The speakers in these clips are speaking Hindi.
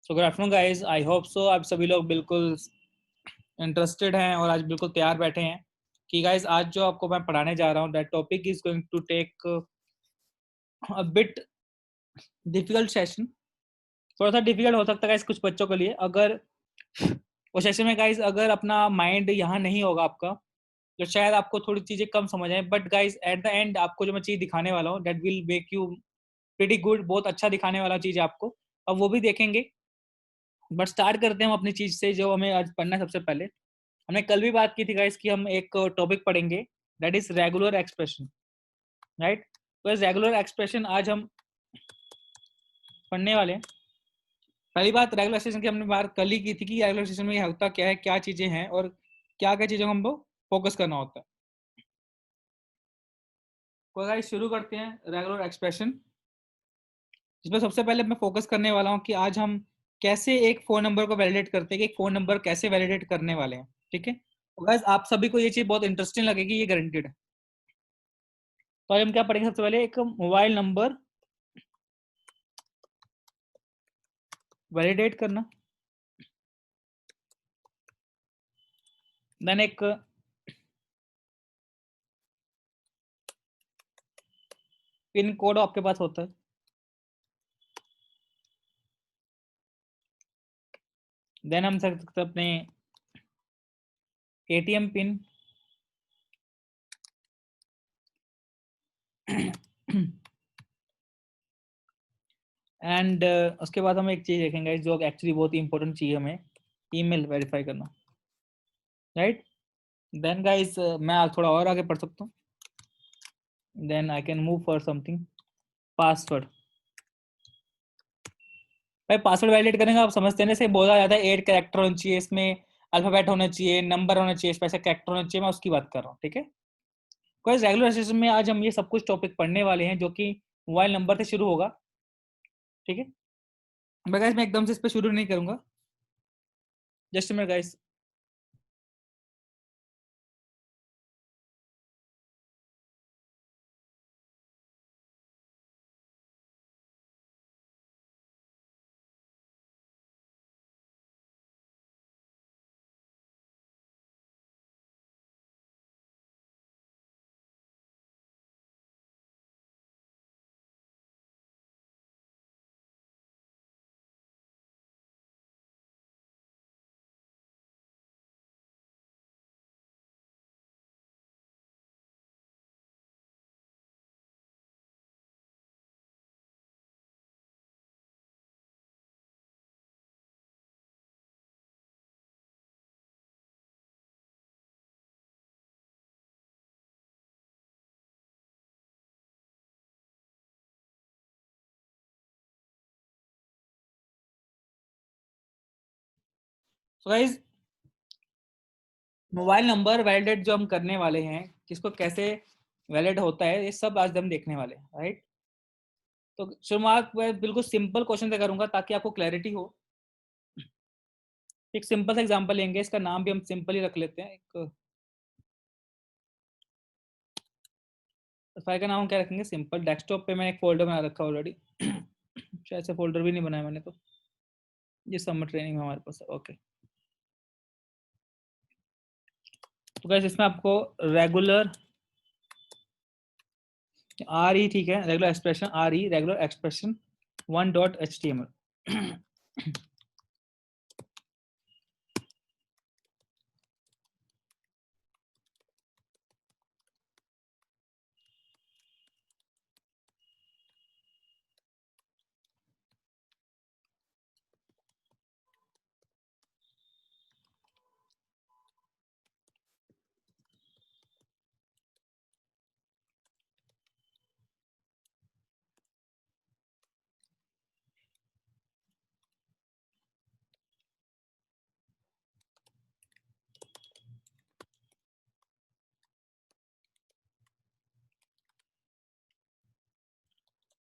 सो गुड आफ्टरनून गाइस, आई होप सो आप सभी लोग बिल्कुल इंटरेस्टेड हैं और आज बिल्कुल तैयार बैठे हैं कि गाइस आज जो आपको मैं पढ़ाने जा रहा हूँ that topic is going to take a bit difficult session. थोड़ा सा डिफिकल्ट हो सकता है गाइस कुछ बच्चों के लिए, अगर वो सेशन में गाइस अगर अपना माइंड यहाँ नहीं होगा आपका तो शायद आपको थोड़ी चीज़ें कम समझ आए, but guys at the end आपको जो मैं चीज़ दिखाने वाला हूँ that will make you pretty good, बहुत अच्छा दिखाने वाला चीज़ है आपको, अब वो भी देखेंगे। बट स्टार्ट करते हैं हम अपनी चीज़ से जो हमें आज पढ़ना है। सबसे पहले हमने कल भी बात की थी गाइस कि हम एक टॉपिक पढ़ेंगे that is regular expression, right. तो इस रेगुलर एक्सप्रेशन आज हम पढ़ने वाले हैं। पहली बात रेगुलर एक्सप्रेशन की हमने बात कल ही की थी कि रेगुलर एक्सप्रेशन में होता क्या है, क्या चीज़ें हैं और क्या क्या चीज़ों को हमको फोकस करना होता है। तो गाइस शुरू करते हैं रेगुलर एक्सप्रेशन, जिसमें सबसे पहले मैं फोकस करने वाला हूँ कि आज हम कैसे एक फ़ोन नंबर को वैलिडेट करते हैं कि एक फ़ोन नंबर कैसे वैलिडेट करने वाले हैं, ठीक है। तो गाइस आप सभी को ये चीज़ बहुत इंटरेस्टिंग लगेगी, ये गारंटेड है। तो आज हम क्या पढ़ेंगे, सबसे पहले एक मोबाइल नंबर वैलिडेट करना, देन एक पिन कोड आपके पास होता है, देन हम सकते अपने एटीएम पिन एंड उसके बाद हम एक चीज़ देखेंगे जो एक्चुअली बहुत ही इंपॉर्टेंट चीज़ है, हमें ईमेल वेरीफाई करना, राइट। देन गाइस मैं थोड़ा और आगे पढ़ सकता हूँ, then I can move for something password. भाई पासवर्ड वैलिडेट करेंगे, आप समझते हैं ना, से बोला जाता है 8 कैरेक्टर होना चाहिए, इसमें अल्फाबेट होना चाहिए, नंबर होना चाहिए, स्पेशल कैरेक्टर होना चाहिए, मैं उसकी बात कर रहा हूँ, ठीक है। कोई रेगुलर सेशन में आज हम ये सब कुछ टॉपिक पढ़ने वाले हैं जो कि मोबाइल नंबर से शुरू होगा, ठीक है। गाइस मैं एकदम से इस पर शुरू नहीं करूंगा, just minute guys. So guys mobile number validate जो हम करने वाले हैं, किसको कैसे वैलिड होता है, ये सब आज हम देखने वाले हैं, राइट। तो शुरुआत में बिल्कुल सिंपल क्वेश्चन से करूंगा ताकि आपको क्लैरिटी हो। एक सिंपल सा एग्जांपल लेंगे, इसका नाम भी हम सिंपल ही रख लेते हैं। एक फाइल का नाम हम क्या रखेंगे, सिंपल। डेस्कटॉप पे मैंने एक फोल्डर बना रखा है ऑलरेडी, शायद से फोल्डर भी नहीं बनाया मैंने, तो ये समर ट्रेनिंग हमारे पास है, ओके। तो गाइस इसमें आपको रेगुलर आर ई, ठीक है, regular expression R E, regular expression 1.html।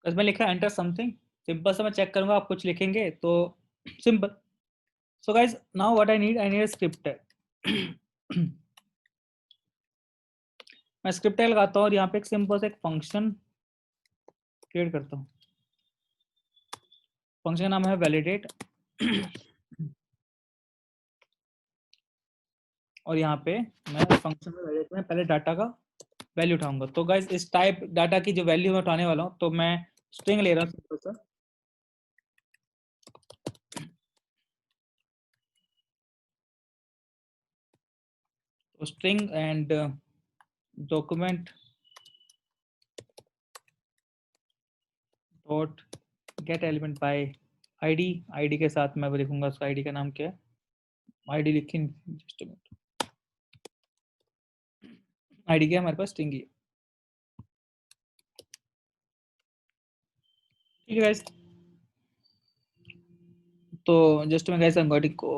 इसमें लिखा एंटर समथिंग, सिंपल सा मैं चेक करूंगा, आप कुछ लिखेंगे तो simple. So guys now what I need a script मैं स्क्रिप्ट टैग लगाता हूँ और यहाँ पे एक सिंपल सा एक फंक्शन क्रिएट करता हूँ। फंक्शन का नाम है वैलिडेट और यहाँ पे मैं फंक्शन में वैलिडेट में पहले डाटा का वैल्यू उठाऊंगा। तो गाइज इस टाइप डाटा की जो वैल्यू मैं उठाने वाला हूँ, तो मैं स्ट्रिंग ले रहा हूँ सिंपल सा। तो string and document dot gate element by ID. ID के साथ मैं लिखूंगा उसका आईडी का नाम क्या है, आईडी लिखी जस्ट आईडी क्या है हमारे पास, स्ट्रिंग ही है। ठीक है गाइस, तो जस्ट मैं गाइस कन्वर्टिंग को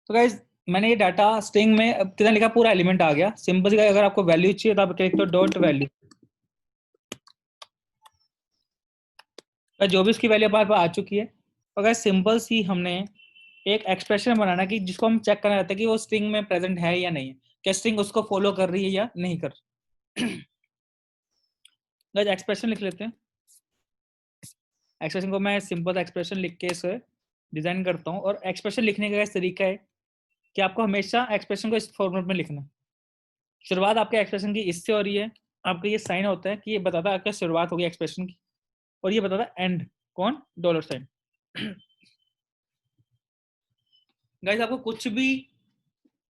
तो गाइस मैंने ये डाटा स्ट्रिंग में अब कितना लिखा, पूरा एलिमेंट आ गया। सिंपल सी अगर आपको वैल्यू चाहिए तो आप क्या लिखते हो, डॉट वैल्यू। जो भी उसकी वैल्यू हमारे पास आ चुकी है। तो गाइस सिंपल सी हमने एक एक्सप्रेशन बनाना कि जिसको हम चेक करना रहता है कि वो स्ट्रिंग में प्रेजेंट है या नहीं है, क्या स्ट्रिंग उसको फॉलो कर रही है या नहीं कर रही। गाइस एक्सप्रेशन लिख लेते हैं। एक्सप्रेशन को मैं सिंपल एक्सप्रेशन लिख के इसे डिजाइन करता हूँ। और एक्सप्रेशन लिखने का तरीका है कि आपको हमेशा एक्सप्रेशन को इस फॉर्मेट में लिखना। शुरुआत आपके एक्सप्रेशन की इससे हो रही है, आपका ये साइन होता है कि ये बताता है आपका शुरुआत होगी एक्सप्रेशन की, और ये बताता है एंड कौन, डॉलर साइन। गाइस आपको कुछ भी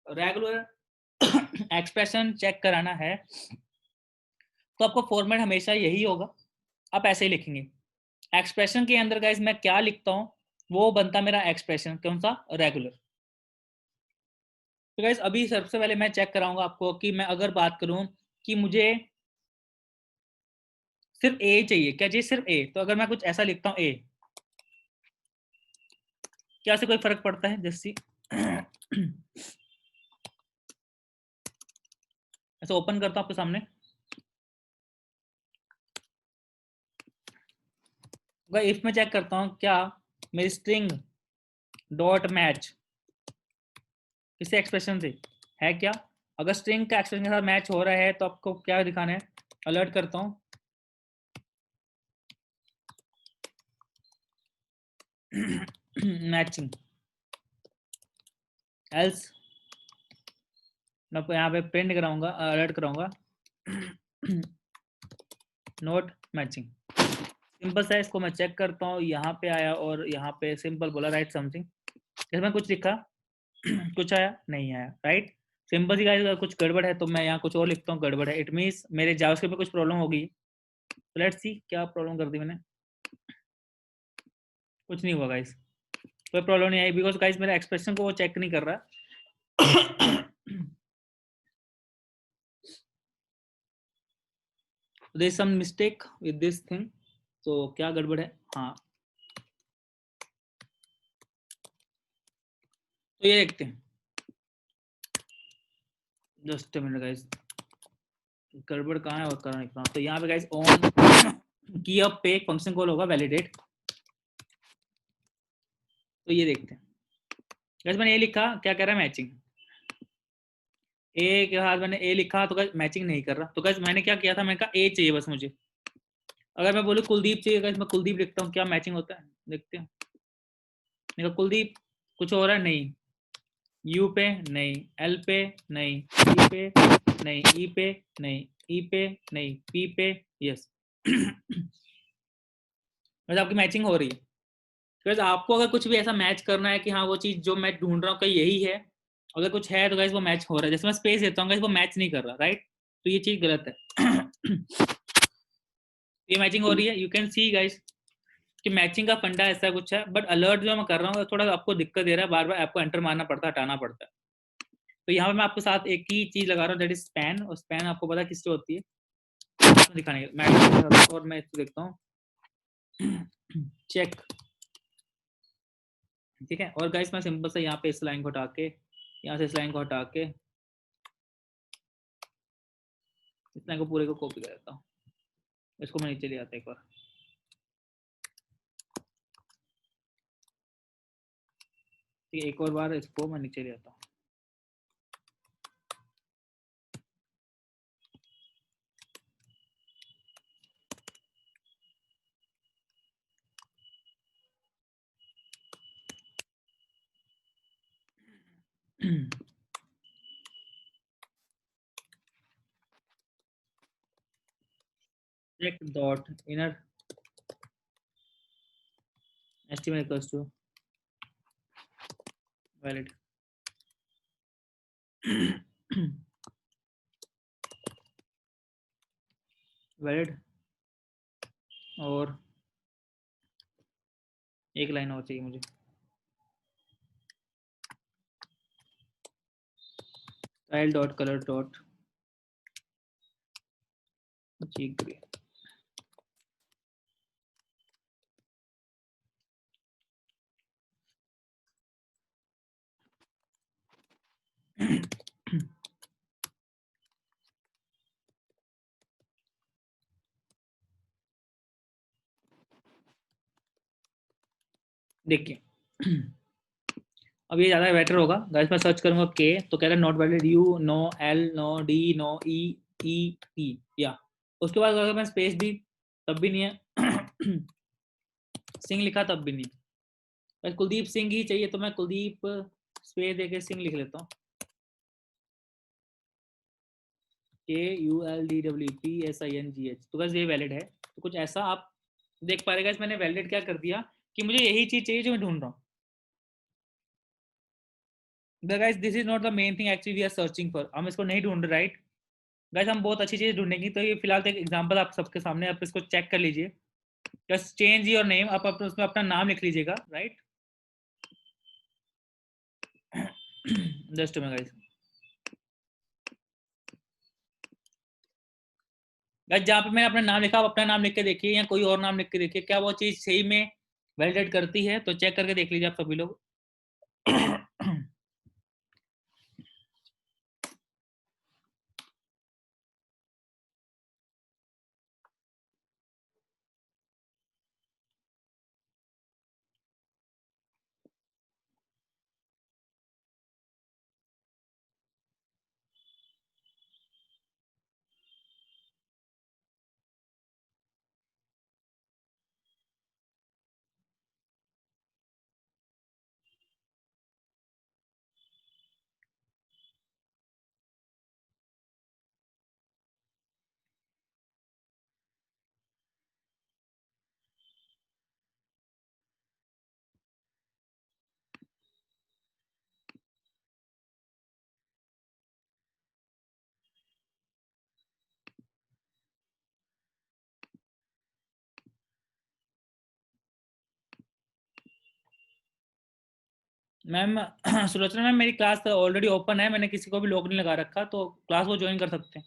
रेगुलर एक्सप्रेशन चेक कराना है तो आपको फॉर्मेट हमेशा यही होगा, आप ऐसे ही लिखेंगे। एक्सप्रेशन के अंदर गाइस मैं क्या लिखता हूँ वो बनता मेरा एक्सप्रेशन, कौन सा, रेगुलर। तो गाइस अभी सबसे पहले मैं चेक कराऊंगा आपको कि मैं अगर बात करूं कि मुझे सिर्फ ए चाहिए, क्या चाहिए, सिर्फ ए। तो अगर मैं कुछ ऐसा लिखता हूँ ए, क्या से कोई फर्क पड़ता है, जैसी ऐसा ओपन करता हूँ आपके सामने। इफ मैं चेक करता हूँ क्या मेरी स्ट्रिंग डॉट मैच किसी एक्सप्रेशन से है क्या, अगर स्ट्रिंग का एक्सप्रेशन के साथ मैच हो रहा है तो आपको क्या दिखाना है, अलर्ट करता हूँ मैचिंग, एल्स मैं आपको यहाँ पे प्रिंट कराऊंगा, अलर्ट कराऊंगा नोट मैचिंग। सिंपल सा इसको मैं चेक करता हूँ, यहाँ पे आया और यहाँ पे सिंपल बोला राइट समथिंग, इसमें कुछ लिखा कुछ आया नहीं आया, राइट। सिंपल सी गाइस, अगर कुछ गड़बड़ है तो मैं यहाँ कुछ और लिखता हूँ, गड़बड़ है, इट मीन्स मेरे जावास्क्रिप्ट में कुछ प्रॉब्लम होगी। लेट्स सी क्या प्रॉब्लम कर दी मैंने, कुछ नहीं हुआ गाइस, कोई प्रॉब्लम नहीं आई, बिकॉज गाइस मेरा एक्सप्रेशन को वो चेक नहीं कर रहा। There is some mistake with this thing, तो क्या गड़बड़ है, हाँ तो ये देखते हैं, जस्ट अ मिनट गाइस, गड़बड़ कहाँ है और कहाँ लिख रहा हूँ। तो यहाँ पे गाइस ऑन की अब पे एक फंक्शन कॉल होगा वैलिडेट। तो ये देखते हैं गाइस, मैंने ये लिखा, क्या कह रहा है, मैचिंग। ए के साथ मैंने ए लिखा तो गाइस मैचिंग नहीं कर रहा। तो गाइस मैंने क्या किया था, मैंने कहा ए चाहिए बस मुझे। अगर मैं बोलूँ कुलदीप चाहिए गाइस, मैं कुलदीप लिखता हूँ, क्या मैचिंग होता है, देखते हैं। मेरा कुलदीप कुछ हो रहा है, नहीं, यू पे नहीं, एल पे नहीं, सी पे नहीं, ई पे नहीं, ई पे नहीं, पी पे यस। बस आपकी मैचिंग हो रही है। गाइस आपको अगर कुछ भी ऐसा मैच करना है कि हाँ वो चीज जो मैं ढूंढ रहा हूँ कहीं यही है, अगर कुछ है तो गाइस वो मैच हो रहा है, जैसे मैं स्पेस देता हूँ गाइस वो मैच नहीं कर रहा, राइट? तो ये चीज गलत है। ये मैचिंग हो रही है, यू कैन सी गाइस कि मैचिंग का फंडा ऐसा कुछ है, बट अलर्ट जो मैं कर रहा हूँ थोड़ा आपको दिक्कत दे रहा है, बार बार आपको एंटर मारना पड़ता है, हटाना पड़ता है। तो यहाँ पे मैं आपके साथ एक ही चीज लगा रहा हूँ, दैट इज स्पैन। और स्पैन आपको पता किससे होती है दिखाने के, मैं और मैं इसको देखता हूँ, चेक। ठीक है, और गाइस मैं सिंपल से यहाँ पे इस लाइन को हटा के, यहाँ से इस लाइन को हटा के इस लाइन को पूरे को कॉपी कर देता हूँ, इसको मैं नीचे ले आता एक बार। ठीक है, एक और बार इसको मैं नीचे ले आता हूँ। check dot inner estimate equals to valid। Valid, और एक लाइन और चाहिए मुझे, स्टाइल डॉट कलर डॉट चीक ग्रे। देखिए अब ये ज़्यादा बेटर होगा गाइस। मैं सर्च करूंगा के तो कह रहा है not valid, U no, L no, D no, E E E, या उसके बाद अगर मैं स्पेस दी तब भी नहीं है, सिंह लिखा तब भी नहीं। बस कुलदीप सिंह ही चाहिए तो मैं कुलदीप स्पेस देके सिंह लिख लेता हूँ, KULDWPSINGH। तो बस ये वैलिड है। तो कुछ ऐसा आप देख पा रहे गाइस, मैंने वैलिड क्या कर दिया कि मुझे यही चीज चाहिए जो मैं ढूंढ रहा हूँ। Guys this is not the main thing actually we are searching for, हम इसको नहीं ढूंढ रहे, राइट? गाइस हम बहुत अच्छी चीज ढूंढेंगे। तो ये फिलहाल तो एक एग्जांपल आप सबके सामने, आप इसको चेक कर लीजिए। जस्ट चेंज योर नेम, आप उसमें अपना नाम लिख लीजिएगा, राइट? जस्ट में गाइस, गाइस जहाँ पे मैंने अपना नाम लिखा, आप अपना नाम लिख के देखिए या कोई और नाम लिख के देखिए, क्या वो चीज सही में वैलिडेट करती है? तो चेक करके देख लीजिए आप सभी लोग। मैम सुलोचना मैम, मेरी क्लास ऑलरेडी ओपन है, मैंने किसी को भी लॉग नहीं लगा रखा, तो क्लास वो ज्वाइन कर सकते हैं।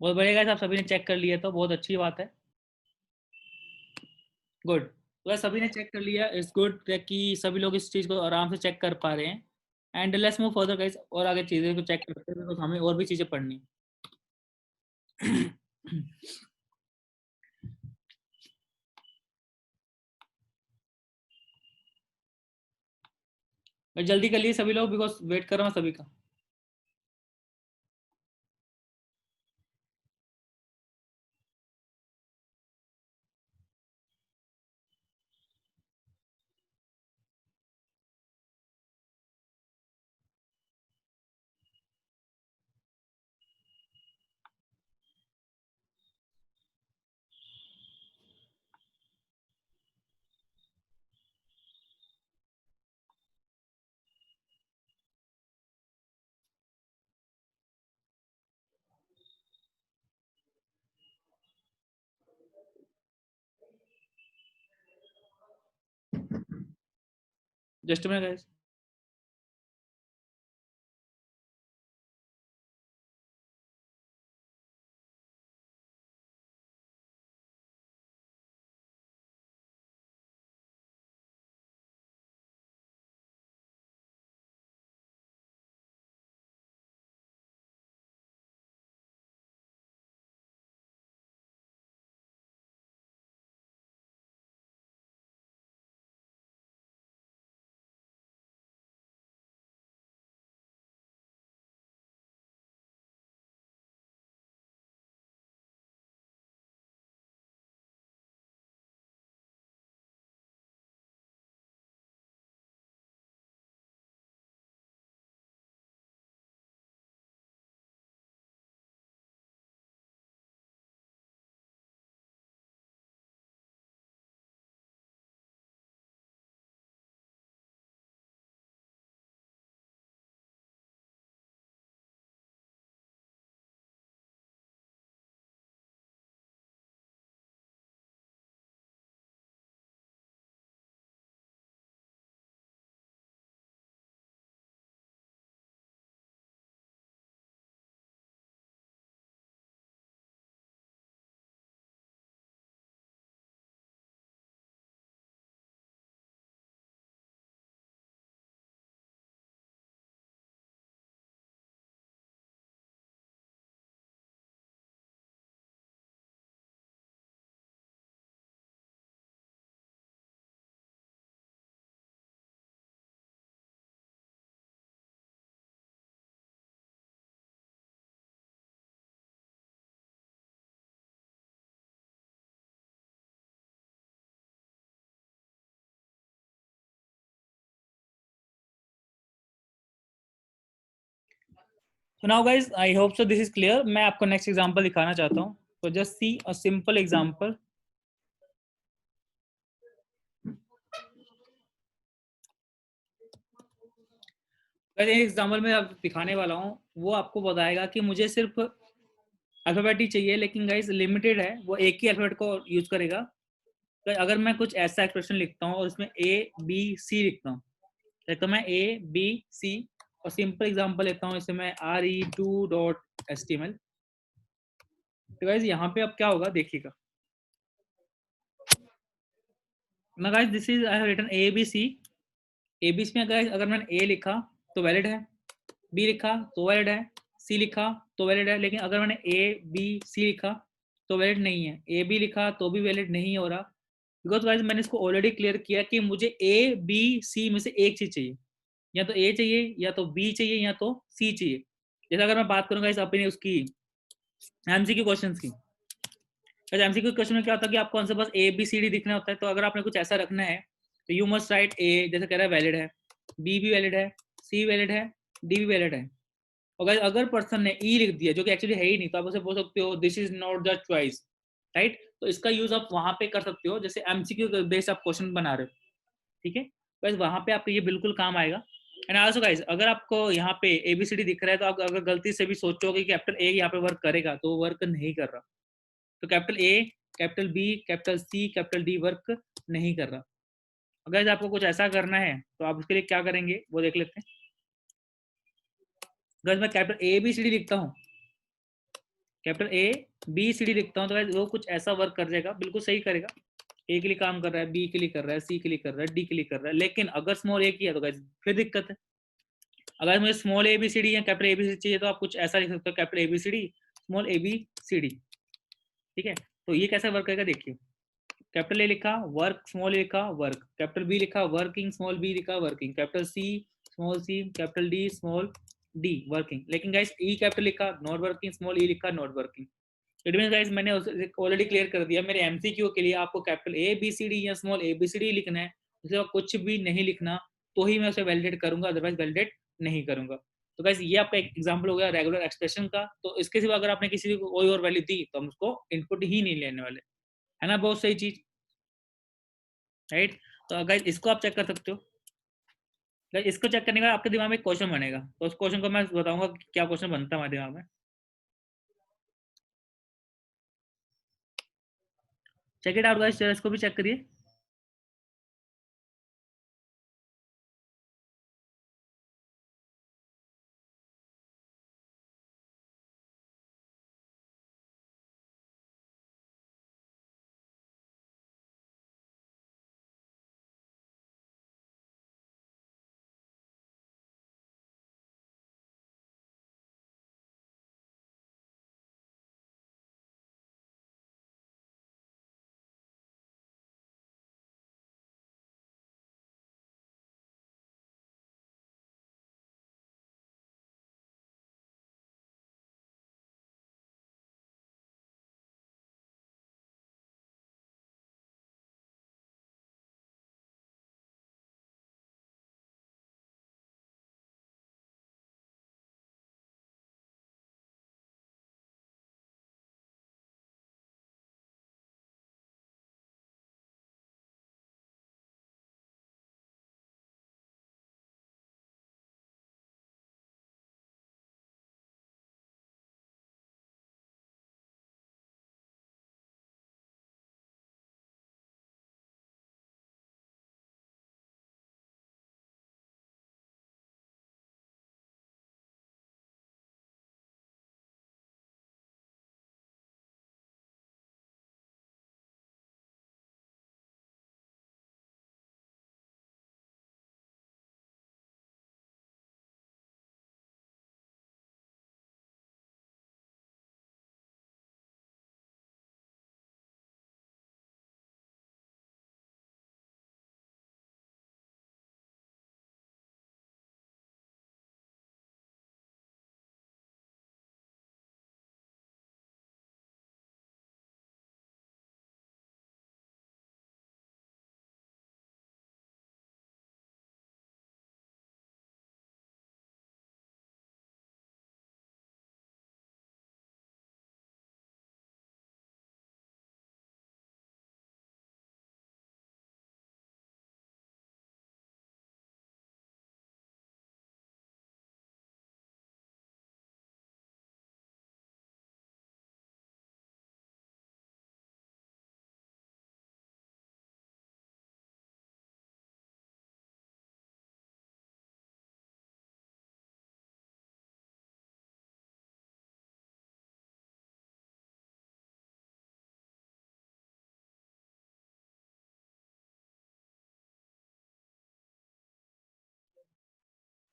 बहुत बढ़िया guys, आप सभी ने चेक कर लिया तो बहुत अच्छी बात है। गुड। तो सभी ने चेक कर लिया, इट्स गुड कि सभी लोग इस चीज़ को आराम से चेक कर पा रहे हैं। And let's move further guys, और आगे चीजें को चेक करते हैं, तो हमें और भी चीजें पढ़नी है। जल्दी कर लिए सभी लोग, बिकॉज वेट कर रहा हूँ सभी का। Just minute guys. So now guys, I hope so this is clear. मैं आपको नेक्स्ट एग्जांपल दिखाना चाहता हूँ, तो just see a simple example. एक एग्जांपल में आप दिखाने वाला हूँ, वो आपको बताएगा कि मुझे सिर्फ अल्फाबेट ही चाहिए, लेकिन गाइस लिमिटेड है, वो एक ही अल्फाबेट को यूज करेगा। तो अगर मैं कुछ ऐसा एक्सप्रेशन लिखता हूँ और उसमें ए बी सी लिखता हूँ, तो मैं ए बी सी, और सिंपल एग्जांपल लेता हूँ, इसे मैं re2.html। तो गाइस यहाँ पे अब क्या होगा देखिएगा ना guys, this is I have written A B C. A B C में अगर मैंने ए लिखा तो वैलिड है, बी लिखा तो वैलिड है, सी लिखा तो वैलिड है। लेकिन अगर मैंने ए बी सी लिखा तो वैलिड नहीं है, ए बी लिखा तो भी वैलिड नहीं हो रहा, बिकॉज गाइस मैंने इसको ऑलरेडी क्लियर किया कि मुझे ए बी सी में से एक चीज चाहिए, या तो ए चाहिए, या तो बी चाहिए, या तो सी चाहिए। जैसे अगर मैं बात करूंगा इस अपनी उसकी एमसीक्यू क्वेश्चन की, एमसीक्यू क्वेश्चन में क्या होता है कि आपको आंसर बस ए बी सी डी दिखना होता है। तो अगर आपने कुछ ऐसा रखना है तो यू मस्ट राइट ए, जैसे कह रहा है वैलिड है, बी भी वैलिड है, सी वैलिड है, डी भी वैलिड है। और अगर पर्सन ने ई लिख दिया जो कि एक्चुअली है ही नहीं, तो आप उसे बोल सकते हो this is not the choice, right. तो इसका यूज आप वहां पे कर सकते हो, जैसे एमसीक्यू बेस्ड आप क्वेश्चन बना रहे हो, ठीक है। बस वहां पे आपको ये बिल्कुल काम आएगा। एंड आल्सो गाइस, अगर आपको यहाँ पे एबीसीडी दिख रहा है, तो आप अगर गलती से भी सोचोगे कि कैपिटल ए यहाँ पे वर्क करेगा, तो वो वर्क नहीं कर रहा। तो capital A, capital B, capital C, capital D work नहीं कर रहा। अगर आपको कुछ ऐसा करना है तो आप उसके लिए क्या करेंगे वो देख लेते हैं। अगर मैं capital A B C D लिखता हूँ, capital A B C D लिखता हूँ, तो वो कुछ ऐसा वर्क कर जाएगा, बिल्कुल सही करेगा। ए के लिए काम कर रहा है, बी के लिए कर रहा है, सी के लिए कर रहा है, डी के लिए कर रहा है। लेकिन अगर स्मॉल ए किया तो गाइस फिर दिक्कत है। अगर मुझे small A B C D या capital A B C D चाहिए तो आप कुछ ऐसा लिख सकते हो, capital A B C D small A B C D, ठीक है। तो ये कैसे वर्क करेगा देखिए, कैपिटल ए लिखा वर्क, स्मॉल ए लिखा वर्क, कैपिटल बी लिखा वर्किंग, स्मॉल बी लिखा working, capital C small C, capital D small D working. लेकिन गाइस ई कैपिटल लिखा नॉट वर्किंग, स्मॉल ई लिखा not working. It mean guys मैंने ऑलरेडी क्लियर कर दिया, मेरे एमसीक्यू के लिए आपको capital A B C D या small A B C D लिखना है, उसके बाद कुछ भी नहीं लिखना, तो ही मैं उसे वैलिडेट करूंगा, अदरवाइज वैलिडेट नहीं करूंगा। तो गाइस ये आपका एक एग्जांपल हो गया रेगुलर एक्सप्रेशन का। तो इसके सिवा अगर आपने किसी को कोई और वैल्यू दी तो हम उसको इनपुट ही नहीं लेने वाले, है ना, बहुत सही चीज, राइट। तो गाइस इसको आप चेक कर सकते हो। गाइस इसको चेक करने का आपके दिमाग में एक क्वेश्चन बनेगा, तो उस क्वेश्चन को मैं बताऊंगा कि क्या क्वेश्चन बनता है हमारे दिमाग में। चेक इट आउट गाइस, इसको भी चेक करिए।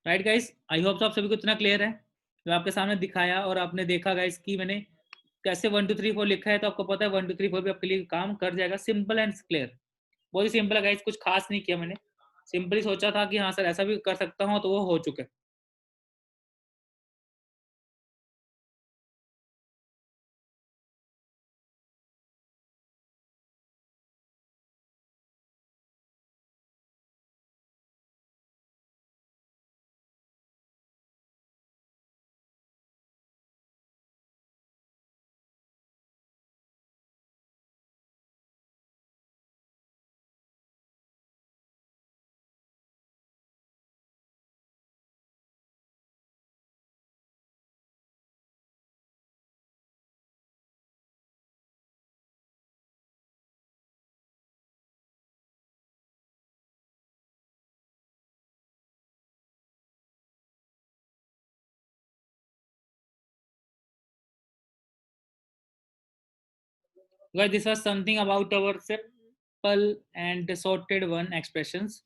राइट गाइस, आई होप आप सभी को इतना क्लियर है, मैं आपके सामने दिखाया और आपने देखा गाइस कि मैंने कैसे 1 2 3 4 लिखा है, तो आपको पता है 1 2 3 4 भी आपके लिए काम कर जाएगा, सिंपल एंड क्लियर, बहुत ही सिंपल है गाइस, कुछ खास नहीं किया मैंने, सिंपली सोचा था कि हाँ सर ऐसा भी कर सकता हूँ, तो वो हो चुका है। Guys, this was something about our simple and sorted one expressions.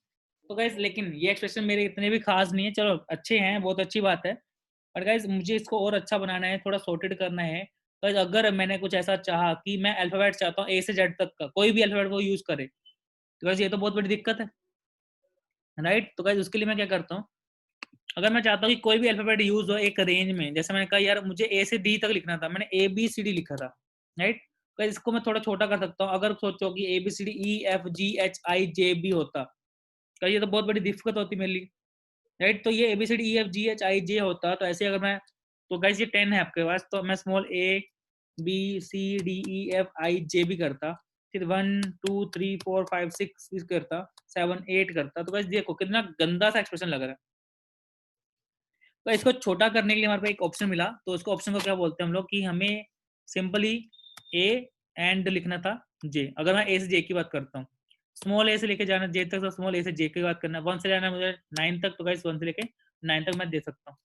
तो गाइज लेकिन ये एक्सप्रेशन मेरे इतने भी खास नहीं है, चलो अच्छे हैं, बहुत अच्छी बात है। और गाइज मुझे इसको और अच्छा बनाना है, थोड़ा सॉर्टेड करना है। गाइज अगर मैंने कुछ ऐसा चाहा कि मैं अल्फाबेट चाहता हूँ ए से जेड तक का, कोई भी अल्फाबेट वो यूज करे, तो गाइज ये तो बहुत बड़ी दिक्कत है, राइट। तो गाइज उसके लिए मैं क्या करता हूँ, अगर मैं चाहता हूँ कि कोई भी अल्फाबेट यूज हो एक रेंज में, जैसे मैंने कहा यार मुझे ए से डी तक लिखना था, मैंने ए बी सी डी लिखा था, राइट। तो इसको मैं थोड़ा छोटा कर सकता हूँ, अगर सोचो कि A B C D E F G H I J B होता, तो ये तो बहुत बड़ी दिक्कत होती मेरे लिए, राइट। तो ये A B C D E F G H I J होता, तो ऐसे अगर मैं, तो गाइस ये 10 है आपके पास, तो मैं small A B C D E F I J भी करता, फिर 1 2 3 4 5 6 करता, 7 8 करता, तो गाइस देखो कितना गंदा सा एक्सप्रेशन लग रहा है। तो इसको छोटा करने के लिए हमारे पास एक ऑप्शन मिला, तो उसको ऑप्शन को क्या बोलते हैं हम लोग, कि हमें सिंपली ए एंड लिखना था जे। अगर मैं ए से जे की बात करता हूँ, स्मॉल ए से लेके जाना जे तक, तो स्मॉल ए से जे की बात करना, 1 से जाना मुझे 9 तक, तो गाइस 1 से लेके 9 तक मैं दे सकता हूँ,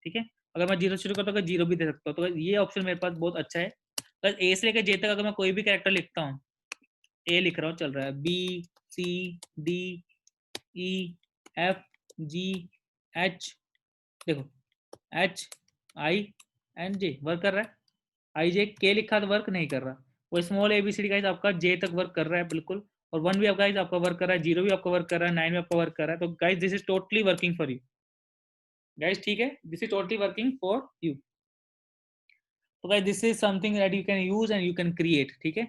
ठीक है। अगर मैं 0 शुरू करता हूँ तो 0 भी दे सकता हूँ, तो ये ऑप्शन मेरे पास बहुत अच्छा है। बस ए से लेकर जे तक अगर मैं कोई भी कैरेक्टर लिखता हूँ, ए लिख रहा हूँ चल रहा है, B C D E F G H, देखो H I N J work कर रहा है, आई जे के लिखा तो वर्क नहीं कर रहा। वो small A B C D guys आपका जे तक वर्क कर रहा है बिल्कुल, और 1 भी आपका गाइस आपका वर्क कर रहा है, 0 भी आपका वर्क कर रहा है, 9 भी आपका वर्क कर रहा है, तो guys this is totally working for you guys, ठीक है, this is totally working for you. तो guys this is something that you can use and you can create, ठीक है।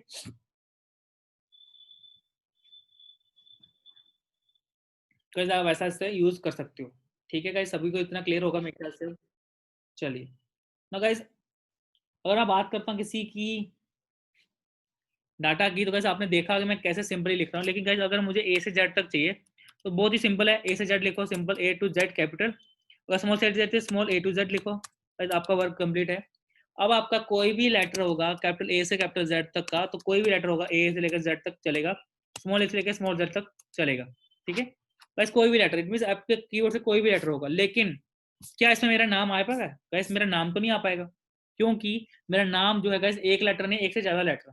गाइस आप ऐसा से यूज कर सकते हो, ठीक है गाइस, सभी को इतना क्लियर होगा मेरे ख्याल से। चलिए ना गाइस, अगर मैं बात करता हूँ किसी की डाटा की, तो गाइस आपने देखा कि मैं कैसे सिंपली लिख रहा हूँ, लेकिन गाइस अगर मुझे ए से जेड तक चाहिए, तो बहुत ही सिंपल है, ए से जेड लिखो, simple A to Z capital, अगर स्मॉल से Z small A to Z लिखो, गाइस आपका वर्क कंप्लीट है। अब आपका कोई भी लेटर होगा कैपिटल ए से कैपिटल जेड तक का, तो कोई भी लेटर होगा ए से लेकर जेड तक चलेगा, स्मॉल ए से लेकर स्मॉल जेड तक चलेगा, ठीक है। गाइस कोई भी लेटर, इट मींस आपके कीवर्ड से कोई भी लेटर होगा, लेकिन क्या इसमें मेरा नाम आ पाएगा? गाइस मेरा नाम तो नहीं आ पाएगा, क्योंकि मेरा नाम जो है गाइस एक लेटर नहीं, एक से ज्यादा लेटर।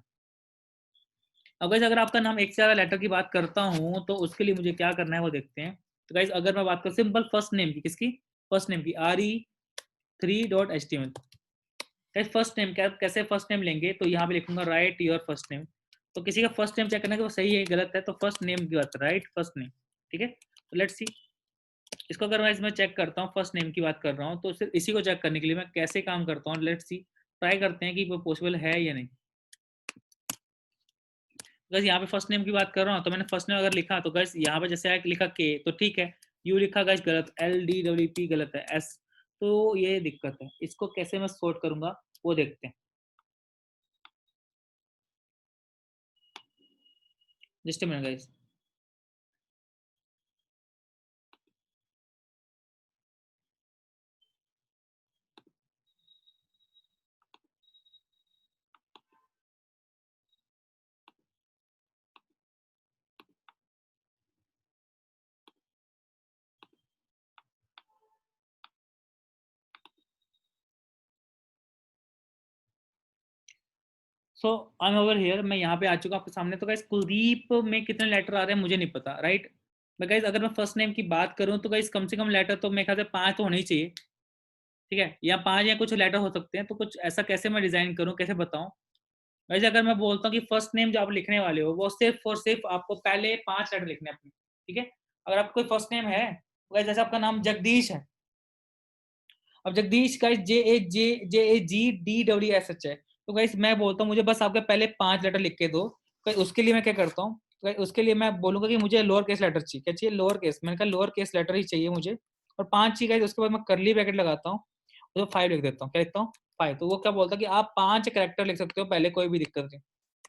अब गाइस अगर आपका नाम एक से ज्यादा लेटर की बात करता हूँ, तो उसके लिए मुझे क्या करना है वो देखते हैं। तो गाइस अगर मैं बात करूँ सिंपल फर्स्ट नेम की, किसकी? फर्स्ट नेम की, re3.html। गाइस फर्स्ट नेम क्या, कैसे फर्स्ट नेम लेंगे, तो यहाँ पे लिखूंगा राइट योर फर्स्ट नेम। तो किसी का फर्स्ट नेम चेक करना है कि वो सही है गलत है, तो फर्स्ट नेम की बात, राइट फर्स्ट नेम, ठीक है। तो लेट्स सी, इसको अगर मैं इसमें चेक करता हूँ, फर्स्ट नेम की बात कर रहा हूँ, तो सिर्फ इसी को चेक करने के लिए मैं कैसे काम करता हूँ, लेट्स सी, ट्राई करते हैं कि वो पॉसिबल है या नहीं। गैस यहाँ पे फर्स्ट नेम की बात कर रहा हूँ, तो मैंने फर्स्ट नेम अगर लिखा, तो गैस यहाँ पे जैसे लिखा के, तो ठीक है, यू लिखा गैस गलत, एल डी डब्ल्यू पी गलत है, एस, तो ये दिक्कत है। इसको कैसे मैं सॉर्ट करूंगा वो देखते हैं, just minute guys. So I am over here, मैं यहाँ पे आ चुका आपके सामने। तो गाइस कुलदीप में कितने लेटर आ रहे हैं मुझे नहीं पता, राइट। मैं गाइस अगर मैं फर्स्ट नेम की बात करूँ, तो गाइस कम से कम लेटर तो मेरे ख्याल से 5 तो होने ही चाहिए, ठीक है, या 5 या कुछ लेटर हो सकते हैं, तो कुछ ऐसा कैसे मैं डिजाइन करूँ, कैसे बताऊँ। वैसे अगर मैं बोलता हूँ कि फर्स्ट नेम जो आप लिखने वाले हो, वो सिर्फ और सिर्फ आपको पहले 5 लेटर लिखने हैं अपने, ठीक है। अगर आपका कोई फर्स्ट नेम है, तो जैसे आपका नाम जगदीश है, अब जगदीश का JAGDWSH है, तो गाइस मैं बोलता हूँ मुझे बस आपके पहले 5 लेटर लिख के दो। तो उसके लिए मैं क्या करता हूँ, उसके लिए मैं बोलूंगा कि मुझे लोअर केस लेटर चाहिए, क्या चाहिए? लोअर केस, मैंने कहा लोअर केस लेटर ही चाहिए मुझे, और 5 चाहिए। उसके बाद मैं करली ब्रैकेट लगाता हूँ, तो 5 लिख देता हूँ, क्या लिखता हूँ? 5। तो वो क्या बोलता है कि आप 5 कैरेक्टर लिख सकते हो पहले, कोई भी दिक्कत नहीं।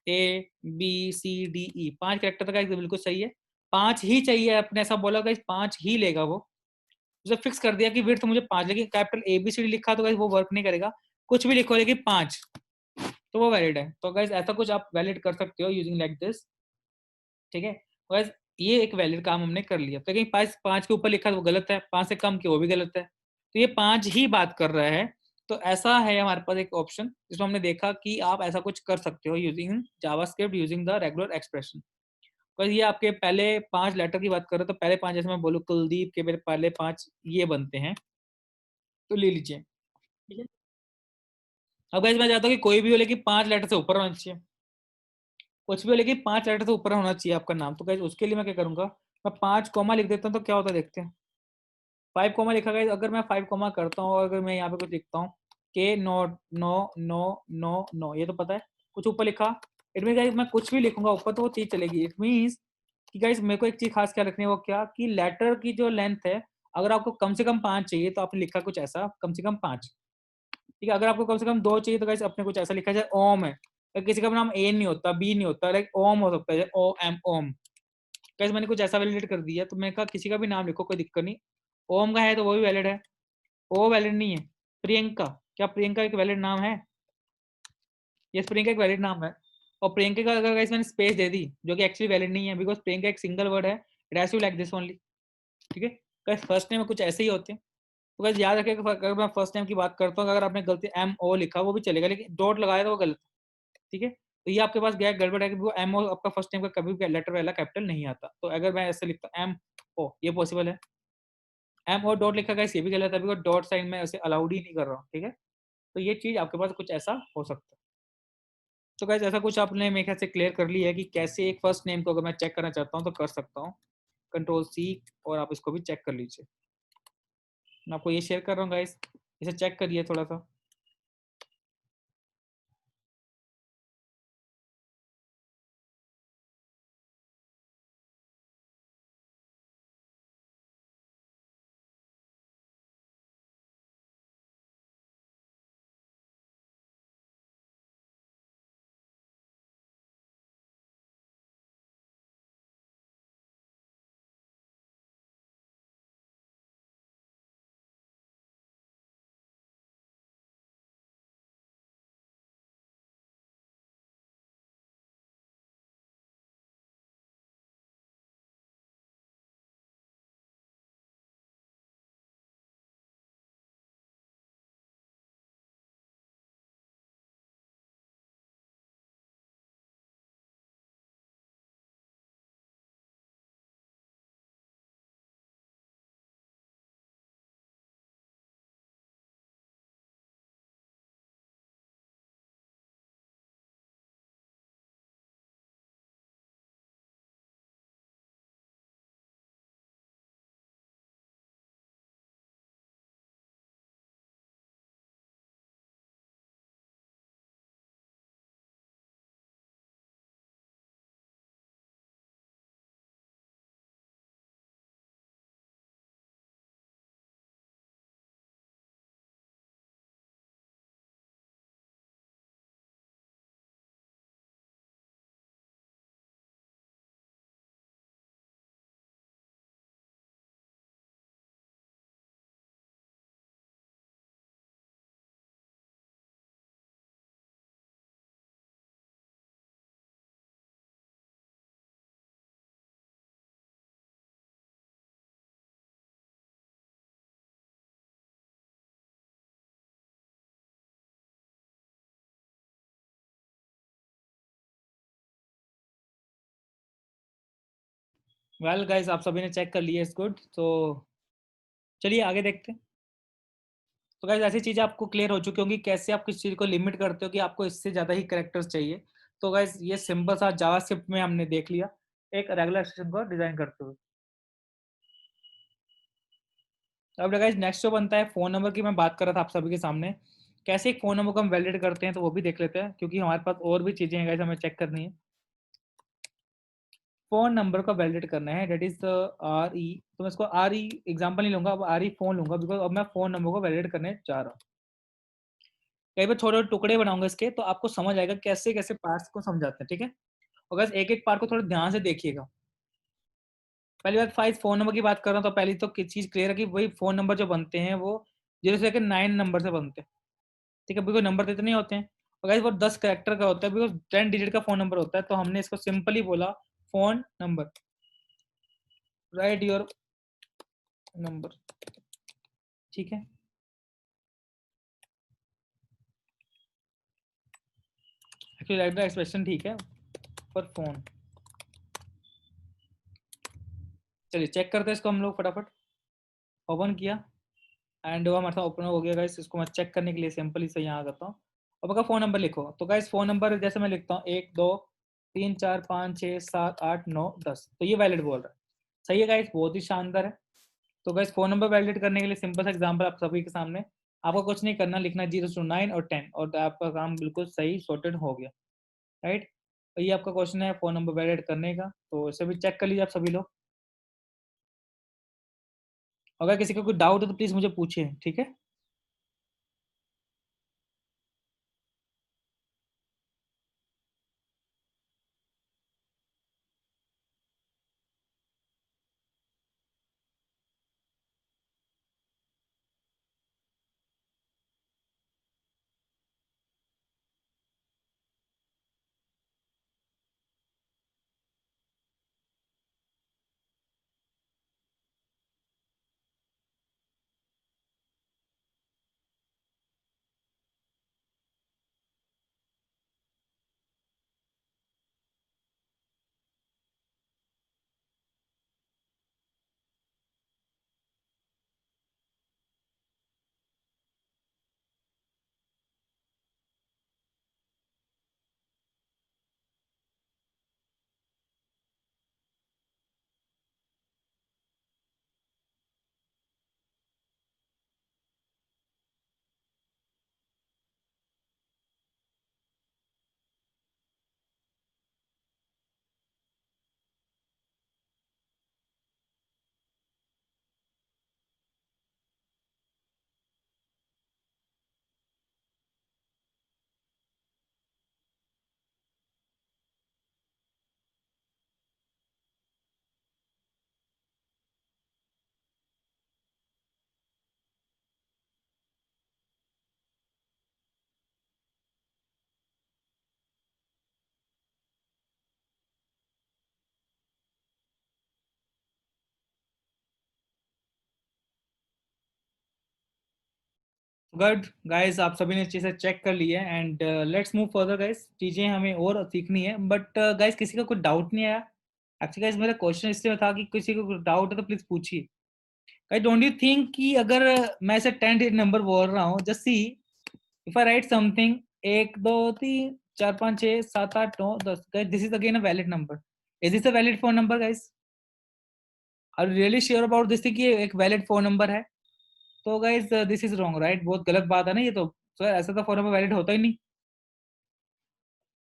ABCDE 5 कैरेक्टर का बिल्कुल सही है, 5 ही चाहिए, अपने ऐसा बोला 5 ही लेगा वो। उसे फिक्स कर दिया कि विड्थ मुझे 5, लेकिन कैपिटल ABCD लिखा तो गाइस वो वर्क नहीं करेगा, कुछ भी लिखो लेकिन 5, तो वो वैलिड है। तो गाइस ऐसा कुछ आप वैलिड कर सकते हो यूजिंग लाइक दिस, ठीक है। गाइस ये एक वैलिड काम हमने कर लिया, तो लेकिन 5 के ऊपर लिखा तो वो गलत है, 5 से कम के वो भी गलत है, तो ये 5 ही बात कर रहा है। तो ऐसा है हमारे पास एक ऑप्शन जिसमें हमने देखा कि आप ऐसा कुछ कर सकते हो using JavaScript using the regular expression. बस ये आपके पहले 5 लेटर की बात करें तो पहले 5 जैसे मैं बोलूँ कुलदीप के मेरे पहले 5 ये बनते हैं, तो ले लीजिए। ठीक है। अब गाइस मैं चाहता हूँ कि कोई भी हो लेकिन 5 लेटर से ऊपर होना चाहिए, कुछ भी हो लेकिन 5 लेटर से ऊपर होना चाहिए आपका नाम। तो गाइस उसके लिए मैं क्या करूंगा, मैं 5 कॉमा लिख देता हूँ तो क्या होता है देखते हैं। 5 कॉमा लिखा गया, अगर मैं 5 कॉमा करता हूँ और अगर मैं यहाँ पे कुछ लिखता हूँ के no no no no no, ये तो पता है। कुछ ऊपर लिखा, इट मीन गाइस मैं कुछ भी लिखूंगा ऊपर तो वो चीज चलेगी। इट मीन्स कि गाइस मेरे को एक चीज खास क्या रखनी है, वो क्या कि लेटर की जो लेंथ है, अगर आपको कम से कम 5 चाहिए तो आपने लिखा कुछ ऐसा कम से कम 5। ठीक है, अगर आपको कम से कम 2 चाहिए तो गाइस अपने कुछ ऐसा लिखा जाए ओम है। तो किसी का भी नाम ए नहीं होता, बी नहीं होता, लाइक ओम हो सकता है, ओ एम ओम। गाइस मैंने कुछ ऐसा वैलिडेट कर दिया, तो मैंने कहा किसी का भी नाम लिखो कोई दिक्कत नहीं। ओम का है तो वो भी वैलिड है, ओ वैलिड नहीं है। प्रियंका, क्या प्रियंका एक वैलिड नाम है? यस, प्रियंका एक वैलिड नाम है। और प्रियंका का अगर गाइस मैंने स्पेस दे दी जो कि एक्चुअली वैलिड नहीं है, बिकॉज प्रियंका एक सिंगल वर्ड है, it has to like this only. ठीक है, गाइस फर्स्ट नेम में कुछ ऐसे ही होते हैं। तो गाइस याद रखिएगा, अगर मैं फर्स्ट नेम की बात करता हूँ, अगर आपने गलती एम ओ लिखा वो भी चलेगा, लेकिन डॉट लगाया तो वो गलत। ठीक है, तो ये आपके पास गया गड़बड़ है कि वो एम ओ आपका फर्स्ट नेम का कभी भी लेटर वाला कैपिटल नहीं आता। तो अगर मैं ऐसे लिखता हूँ एम ओ, ये पॉसिबल है। एम और डॉट लिखा गया ये भी गलत है, बिकॉज डॉट साइन में ऐसे अलाउड ही नहीं कर रहा हूँ। ठीक है, तो ये चीज आपके पास कुछ ऐसा हो सकता है। तो गाइस ऐसा कुछ आपने मेरे ख्याल से क्लियर कर लिया है कि कैसे एक फर्स्ट नेम को अगर मैं चेक करना चाहता हूँ तो कर सकता हूँ। कंट्रोल सी, और आप इसको भी चेक कर लीजिए। मैं आपको ये शेयर कर रहा हूँ गाइस, इसे चेक करिए थोड़ा सा। वेल गाइस आप सभी ने चेक कर लिया, इज गुड। तो चलिए आगे देखते हैं। तो गाइस ऐसी चीजें आपको क्लियर हो चुकी होंगी कैसे आप किस चीज को लिमिट करते हो कि आपको इससे ज्यादा ही कैरेक्टर्स चाहिए। तो गाइस ये सिंपल सा जावास्क्रिप्ट में हमने देख लिया एक रेगुलर एक्सटेंशन को डिजाइन करते हुए। अब गाइस नेक्स्ट जो बनता है फोन नंबर की, मैं बात कर रहा था आप सभी के सामने कैसे एक फोन नंबर को हम वैलिडेट करते हैं, तो वो भी देख लेते हैं क्योंकि हमारे पास और भी चीजें हैं गाइस हमें चेक करनी है। फोन नंबर को वैलिडेट करना है, डेट इज आर ई। तो मैं इसको आर ई एग्जाम्पल नहीं लूंगा, अब आर ई फोन लूंगा, बिकॉज अब मैं फोन नंबर को वैलिडेट करने जा रहा हूँ। कई बार छोटे टुकड़े बनाऊंगा इसके, तो आपको समझ आएगा कैसे कैसे पार्ट्स को समझाते हैं। ठीक है, और बस एक एक पार्ट को थोड़ा ध्यान से देखिएगा। पहली बात फाइव फोन नंबर की बात कर रहा हूँ, तो पहली तो चीज क्लियर है कि वही फोन नंबर जो बनते हैं वो 0 से लेकर 9 नंबर से बनते हैं। ठीक है, बिकॉज नंबर तो इतने होते हैं। और गाइस वो 10 कैरेक्टर का होता है, बिकॉज 10 डिजिट का फोन नंबर होता है, तो हमने इसको सिंपली बोला phone number, right your number. ठीक है, एक्चुअली राइट द एक्सप्रेशन ठीक है, पर फोन चलिए चेक करते हैं इसको हम लोग फटाफट। ओपन किया एंड वो हमारे साथ ओपन हो गया गाइस। इसको मैं चेक करने के लिए सिंपली से यहाँ करता हूँ। अब अगर फ़ोन नंबर लिखो तो गाइस फ़ोन नंबर जैसे मैं लिखता हूँ 1 2 3 4 5 6 7 8 9 10, तो ये वैलिड बोल रहा है। सही है गाइस, बहुत ही शानदार है। तो गाइस फ़ोन नंबर वैलिडेट करने के लिए सिंपल सा एग्जांपल आप सभी के सामने, आपको कुछ नहीं करना, लिखना 0 to 9 और 10 और आपका काम बिल्कुल सही सॉर्टेड हो गया, राइट। तो ये आपका क्वेश्चन है फ़ोन नंबर वैलिडेट करने का, तो इसे भी चेक कर लीजिए आप सभी लोग। अगर किसी को कोई डाउट है तो प्लीज़ मुझे पूछिए, ठीक है। गुड गाइस, आप सभी ने चीज़ें चेक कर ली है and let's move further guys. चीज़ें हमें और सीखनी है, बट गाइस किसी का कोई डाउट नहीं आया? एक्चुअली गाइस मेरा क्वेश्चन इसलिए था कि किसी को कोई डाउट है तो प्लीज पूछिए। गाइस डोंट यू थिंक कि अगर मैं ऐसे 10 डिजिट नंबर बोल रहा हूँ, just see if I right something 1 2 3 4 5 6 7 8 9 10, guys this is again a valid number. Is this a valid phone number guys? Are really sure about this कि ये एक वैलिड फोन नंबर है? तो guys this is wrong, right? बहुत गलत बात है ना ये तो। ऐसा तो फोन नंबर वैलिड होता ही नहीं।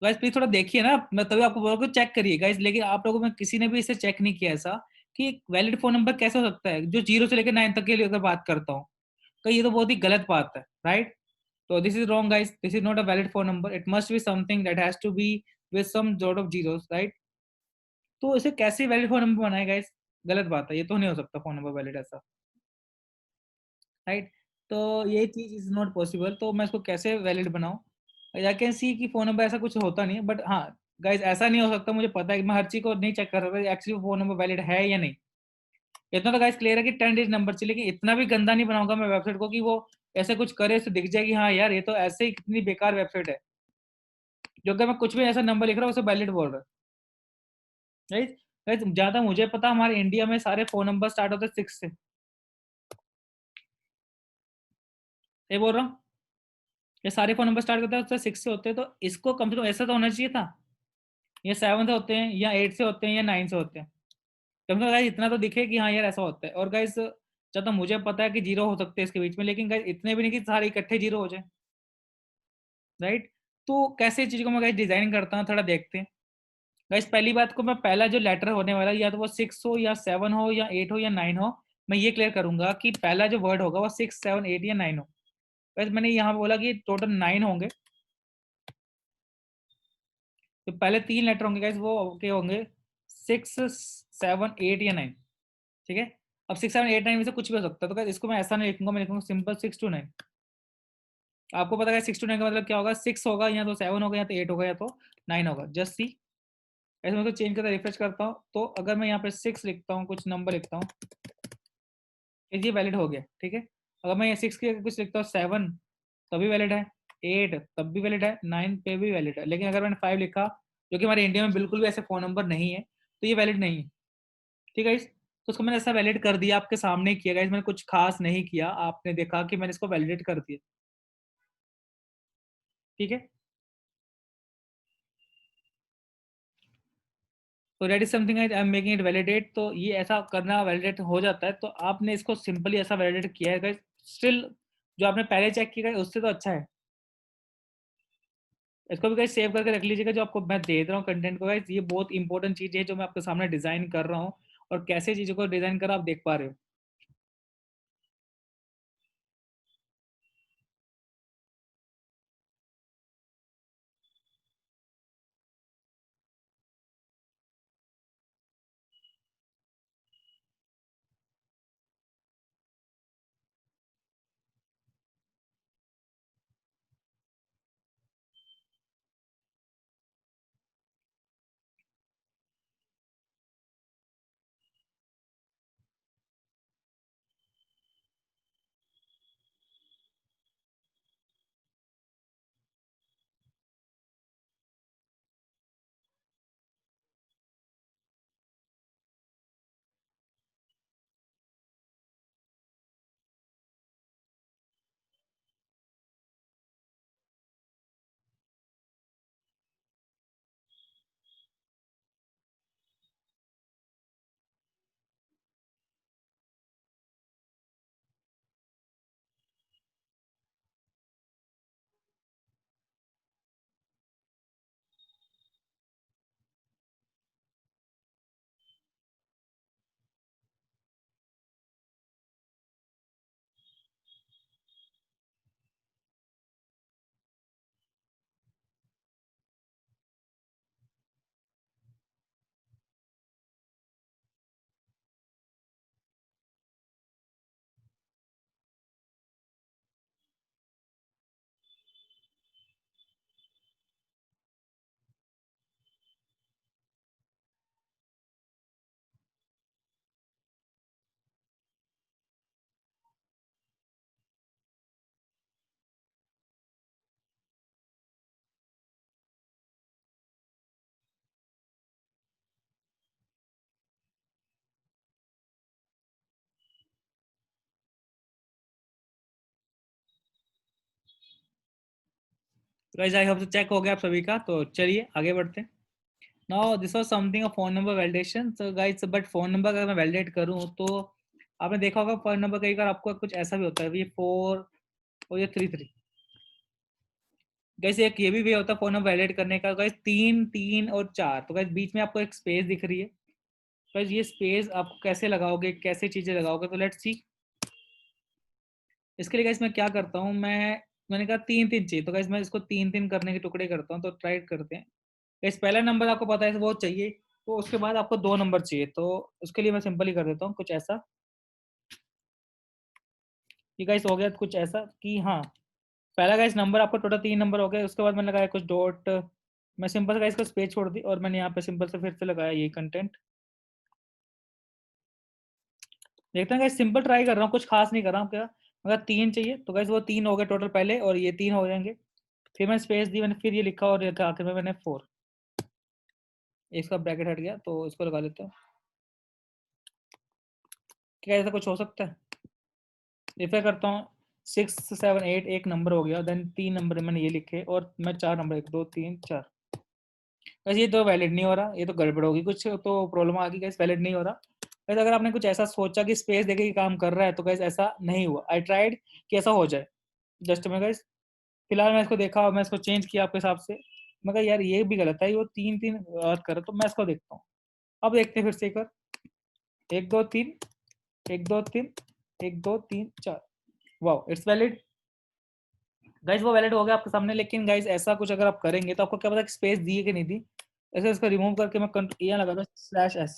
गाइस प्लीज थोड़ा देखिए ना, मैं तभी आपको बोल रहा हूँ चेक करिए गाइस। लेकिन आप लोगों में किसी ने भी इसे चेक नहीं किया ऐसा कि वैलिड फोन नंबर कैसे हो सकता है जो 0 से लेकर 9 तक के लिए अगर बात करता हूँ। तो ये तो बहुत ही गलत बात है, राइट। तो this is wrong guys, this is not a valid phone number, it must be something that has to be with some sort of zeros, right. तो इसे कैसे वैलिड फोन नंबर बनाए गाइस? गलत बात है, ये तो नहीं हो सकता फोन नंबर वैलिड ऐसा, राइट। तो ये चीज इज नॉट पॉसिबल, तो मैं इसको कैसे वैलिड बनाऊं? आई कैन सी कि फोन नंबर ऐसा कुछ होता नहीं है, बट हाँ गाइज ऐसा नहीं हो सकता, मुझे पता है कि मैं हर चीज को नहीं चेक कर सकता एक्चुअली फोन नंबर वैलिड है या नहीं। इतना तो गाइज क्लियर है कि 10 डिजिट नंबर चाहिए, लेकिन इतना भी गंदा नहीं बनाऊंगा मैं वेबसाइट को कि वो ऐसे कुछ करे तो दिख जाए कि हाँ यार ये तो ऐसे ही कितनी बेकार वेबसाइट है, जो अगर मैं कुछ भी ऐसा नंबर लिख रहा हूँ उसे वैलिड बोल रहा है, राइट। गाइज ज्यादा मुझे पता हमारे इंडिया में सारे फोन नंबर स्टार्ट होते हैं 6 से, ये बोल रहा हूँ। ये सारे फोन नंबर स्टार्ट करते हैं 6 से होते हैं, तो इसको कम से कम ऐसा तो होना चाहिए था, ये 7 से होते हैं या 8 से होते हैं या 9 से होते हैं। कम से कम गाइस इतना तो दिखे कि हाँ यार ऐसा होता है। और गाइस जब तक मुझे पता है कि जीरो हो सकते हैं इसके बीच में, लेकिन गाइस इतने भी नहीं कि सारे इकट्ठे जीरो हो जाए, राइट। तो कैसे चीज को मैं गाइस डिजाइन करता हूँ थोड़ा देखते हैं। गाइस पहली बात को मैं पहला जो लेटर होने वाला है, या तो वो 6 हो या 7 हो या 8 हो या 9 हो, मैं ये क्लियर करूंगा कि पहला जो वर्ड होगा वो 6 7 8 या 9 हो। गाइस मैंने यहाँ बोला कि टोटल 9 होंगे, तो पहले 3 लेटर होंगे गाइस वो के होंगे 6 7 8 या 9, ठीक है। अब 6 7 8 9 में से कुछ भी हो सकता है, तो गाइस इसको मैं ऐसा नहीं लिखूंगा, मैं लिखूंगा सिंपल 6 to 9। आपको पता है 6 to 9 का मतलब क्या होगा? 6 होगा या तो 7 होगा या तो 8 होगा या तो 9 होगा, जस्ट सी। ऐसे मैं तो चेंज करता रिफ्रेश करता हूँ, तो अगर मैं यहाँ पे 6 लिखता हूँ, कुछ नंबर लिखता हूँ, ये वैलिड हो गया, ठीक है। अगर मैं ये 6 के कुछ लिखता हूँ 7 तभी वैलिड है, 8 तब भी वैलिड है, 9 पे भी वैलिड है। लेकिन अगर मैंने 5 लिखा, जो कि हमारे इंडिया में बिल्कुल भी ऐसे फोन नंबर नहीं है, तो ये वैलिड नहीं है, ठीक है। तो उसको मैंने ऐसा वैलिडेट कर दिया, आपके सामने किया गाइस, मैंने कुछ खास नहीं किया, आपने देखा कि मैंने इसको वैलिडेट कर दिया, ठीक है। तो that is something I am making it validate, तो ये ऐसा करना वैलिडेट हो जाता है। तो आपने इसको सिंपली ऐसा वैलिडेट किया है गाइस, स्टिल जो आपने पहले चेक किया है उससे तो अच्छा है। इसको भी गाइस सेव करके रख लीजिएगा, जो आपको मैं दे रहा हूँ कंटेंट को गाइस, ये बहुत इंपॉर्टेंट चीज है जो मैं आपके सामने डिजाइन कर रहा हूँ, और कैसे चीजों को डिजाइन कर आप देख पा रहे हो। गाइस आई होप तो चेक हो गया आप सभी का, तो चलिए आगे बढ़ते हैं। Now this was something a phone number validation, so guys but phone number अगर मैं वैलिडेट करूं तो आपने देखा होगा फोन नंबर कई बार आपको कुछ ऐसा भी होता है, ये 4 और ये 3 3। गाइस एक ये भी वे होता है फोन नंबर वैलिडेट करने का गाइस, 3 3 और 4, तो गाइस बीच में आपको एक स्पेस दिख रही है। गाइस ये स्पेस आप कैसे लगाओगे, कैसे चीजें लगाओगे, तो लेट्स सी। इसके लिए गाइस मैं क्या करता हूँ, मैंने कहा 3 3 चाहिए, तो गाइस मैं इसको 3 3 करने के टुकड़े करता हूँ, तो ट्राई करते हैं। गाइस पहला नंबर आपको पता है वो चाहिए, तो उसके बाद आपको 2 नंबर चाहिए, तो उसके लिए मैं सिंपल ही कर देता हूँ कुछ ऐसा। ये गाइस हो गया कुछ ऐसा कि हाँ, पहला गाइस नंबर आपको टोटल 3 नंबर हो गए, उसके बाद मैंने लगाया कुछ डॉट, मैं सिंपल गाइस का स्पेस छोड़ दी, और मैंने यहाँ पे सिंपल से फिर से लगाया ये कंटेंट। देखते हैं गाइस, सिंपल ट्राई कर रहा हूँ, कुछ खास नहीं कर रहा हूँ क्या। अगर 3 चाहिए तो गाइस वो 3 हो गए टोटल पहले, और ये 3 हो जाएंगे। फिर मैंने स्पेस दी, मैंने फिर ये लिखा, और आखिर में मैंने 4, इसका ब्रैकेट हट गया, तो इसको लगा लेते हैं। क्या ऐसा कुछ हो सकता है? रिफर करता हूँ, 6 7 8 एक नंबर हो गया, देन 3 नंबर मैंने ये लिखे, और मैं 4 नंबर 1 2 3 4। वैसे ये तो वैलिड नहीं हो रहा, ये तो गड़बड़ होगी, कुछ तो प्रॉब्लम आ गई गैस, वैलिड नहीं हो रहा। वैसे अगर आपने कुछ ऐसा सोचा कि स्पेस देके ही काम कर रहा है, तो गैस ऐसा नहीं हुआ। आई ट्राइड कि ऐसा हो जाए, जस्ट मैं गैस फिलहाल मैं इसको देखा और मैं इसको चेंज किया आपके हिसाब से। मैं कहा यार ये भी गलत है, वो 3 3 बात कर, तो मैं इसको देखता हूँ। अब देखते हैं फिर से एक बार, 1 2 3 1 2 3 1 2 3 4, वाओ इट्स वैलिड। गाइस वो वैलिड हो गया आपके सामने, लेकिन गाइस ऐसा कुछ अगर आप करेंगे तो आपको क्या पता कि स्पेस दी है कि नहीं दी। ऐसे इसको रिमूव करके मैं यहाँ लगा दूँ /s,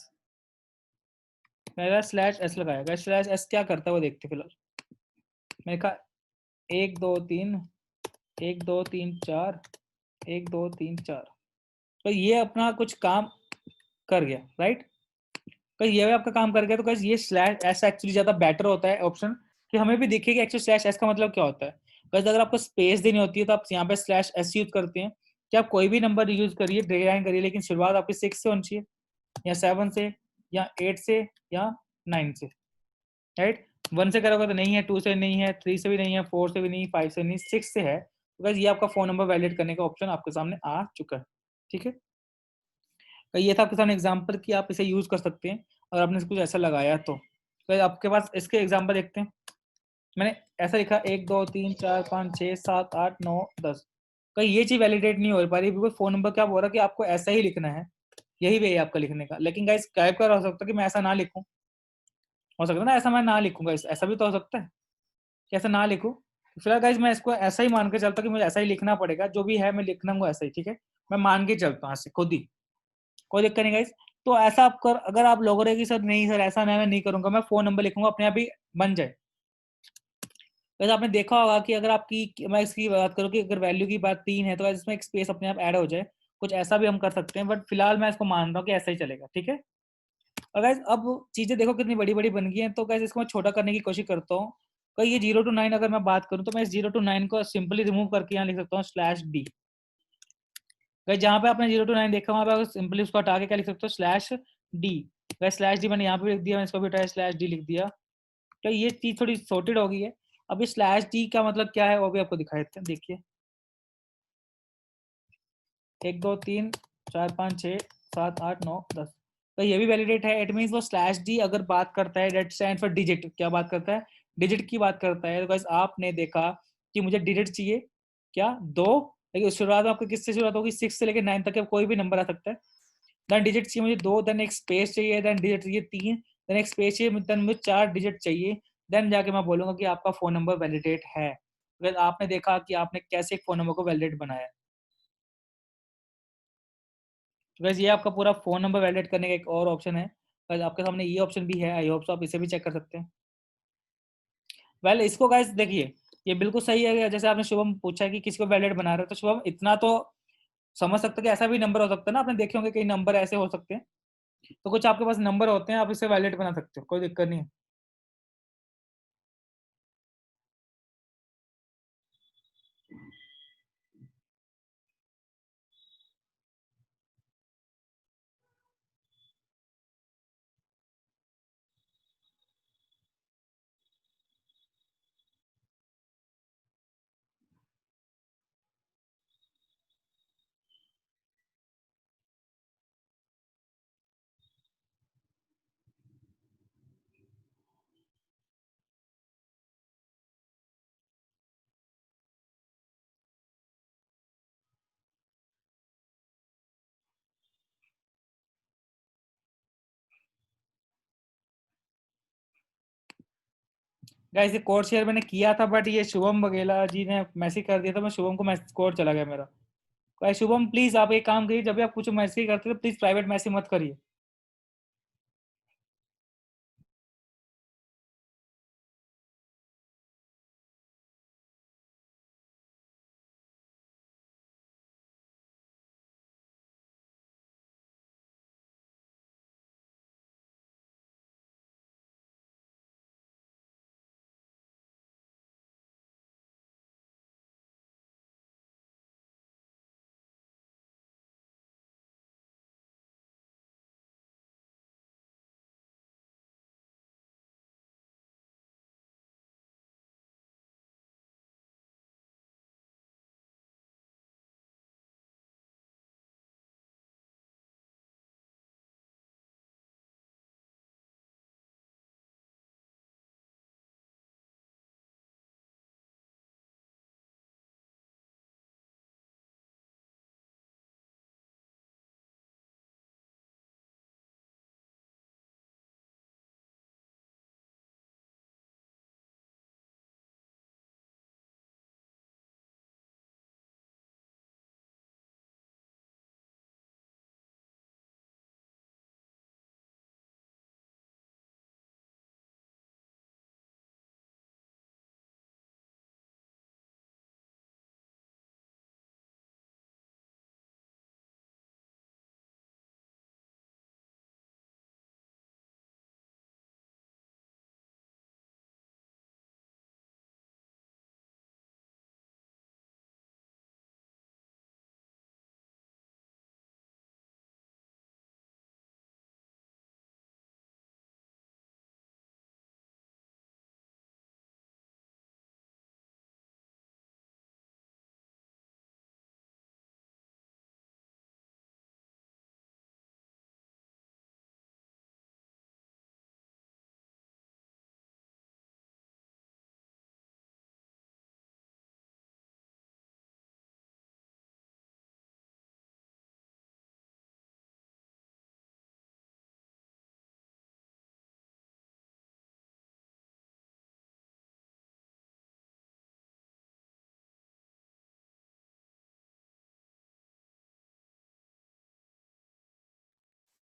मैंने /s लगाया। गाइस /s क्या करता है वो देखते फिलहाल। मैंने कहा 1 2 3 1 2 3 4 1 2 3 4, तो ये अपना कुछ काम कर गया, राइट। तो ये भी आपका काम कर गया, तो गाइस ये /s एक्चुअली ज्यादा बेटर होता है ऑप्शन, कि हमें भी दिखे कि एक्चुअली /s का मतलब क्या होता है। गाइस अगर आपको स्पेस देनी होती है तो आप यहाँ पे /s यूज करते हैं, कि आप कोई भी नंबर यूज करिए, डिजाइन करिए, लेकिन शुरुआत आपकी 6 से होनी चाहिए, या 7 से, या 8 से, या 9 से, राइट। 1 से करोगे तो नहीं है, 2 से नहीं है, 3 से भी नहीं है, 4 से भी नहीं, 5 से नहीं, 6 से है। तो गाइस ये आपका फ़ोन नंबर वैलिडेट करने का ऑप्शन आपके सामने आ चुका है, ठीक है। तो ये था आपके सामने एग्जांपल कि आप इसे यूज़ कर सकते हैं अगर आपने कुछ ऐसा लगाया तो। तो आपके पास इसके एग्जांपल देखते हैं। मैंने ऐसा लिखा 1 2 3 4 5 6 7 8 9 10। कहीं ये चीज़ वैलिडेट नहीं हो पा रही बिकॉज़ फ़ोन नंबर क्या बोल रहा है कि आपको ऐसा ही लिखना है, यही वे है आपका लिखने का। लेकिन गाइस क्या हो सकता है कि मैं ऐसा ना लिखूँ, हो सकता है ना ऐसा मैं ना लिखूँ गाइस, ऐसा भी तो हो सकता है कि ऐसा ना लिखूँ। फिलहाल गाइस मैं इसको ऐसा ही मान के चलता हूँ कि मुझे ऐसा ही लिखना पड़ेगा, जो भी है मैं लिखना हूँ ऐसा ही, ठीक है। मैं मान के चलता हूँ ऐसे खुद ही, कोई दिक्कत नहीं गाइस। तो ऐसा आप कर, अगर आप लोग रहे कि सर नहीं सर ऐसा नहीं, मैं नहीं करूँगा, मैं फ़ोन नंबर लिखूँगा अपने आप ही बन जाए। वैसे आपने देखा होगा कि अगर आपकी, मैं इसकी बात करूँ कि अगर वैल्यू की बात 3 है तो इसमें एक स्पेस अपने आप ऐड हो जाए, कुछ ऐसा भी हम कर सकते हैं, बट फिलहाल मैं इसको मान रहा हूँ कि ऐसा ही चलेगा, ठीक है। और गाइस अब चीज़ें देखो कितनी बड़ी-बड़ी बन गई हैं, तो गाइस इसको मैं छोटा करने की कोशिश करता हूँ। तो ये 0 टू 9 अगर मैं बात करूँ तो मैं इस 0 टू 9 को सिंपली रिमूव करके यहाँ लिख सकता हूँ /d। गाइस जहाँ पे आपने 0 टू 9 देखा वहाँ पे आप सिंपली उसको हटा के क्या लिख सकते हो /d। गाइस /d मैंने यहाँ पे लिख दिया, मैंने इसको भी हटाया /d लिख दिया। तो ये चीज़ थोड़ी सॉर्टेड हो गई है। अब ये /d का मतलब क्या है वो भी आपको दिखा देते हैं, देखिए। 1 2 3 4 5 6 7 8 9 10। तो ये भी वैलिडेट है। इट मींस वो /d अगर बात करता है, दैट स्टैंड फॉर डिजिट। क्या बात करता है? डिजिट की बात करता है। तो गाइस आपने देखा कि मुझे डिजिट चाहिए क्या, 2। लेकिन शुरुआत में आपको किससे शुरुआत होगी, 6 से लेकर 9 तक कोई भी नंबर आ सकता है। देन डिजिट चाहिए मुझे 2, देन एक स्पेस चाहिए, देन डिजिट चाहिए 3, देन एक स्पेस चाहिए, देन मुझे 4 डिजिट चाहिए। देन जाके मैं बोलूंगा कि आपका फोन नंबर वैलिडेट है। अगर आपने देखा कि आपने कैसे एक फोन नंबर को वैलिडेट बनाया। वैसे ये आपका पूरा फ़ोन नंबर वैलिडेट करने का एक और ऑप्शन है। बस आपके सामने ये ऑप्शन भी है, आई होप सो आप इसे भी चेक कर सकते हैं। वेल इसको गाइस देखिए, ये बिल्कुल सही है। जैसे आपने शुभम पूछा कि किसी को वैलिडेट बना रहे हो, तो शुभम इतना तो समझ सकते हैं कि ऐसा भी नंबर हो सकता है ना, आपने देखे होंगे कई नंबर ऐसे हो सकते हैं। तो कुछ आपके पास नंबर होते हैं, आप इसे वैलिडेट बना सकते हो, कोई दिक्कत नहीं है। गाइस ये कोड शेयर मैंने किया था, बट ये शुभम बघेला जी ने मैसेज कर दिया था, मैं शुभम को मैसेज कोड चला गया मेरा। गाइस शुभम प्लीज आप एक काम करिए, जब भी आप कुछ मैसेज करते हो प्लीज प्राइवेट मैसेज मत करिए।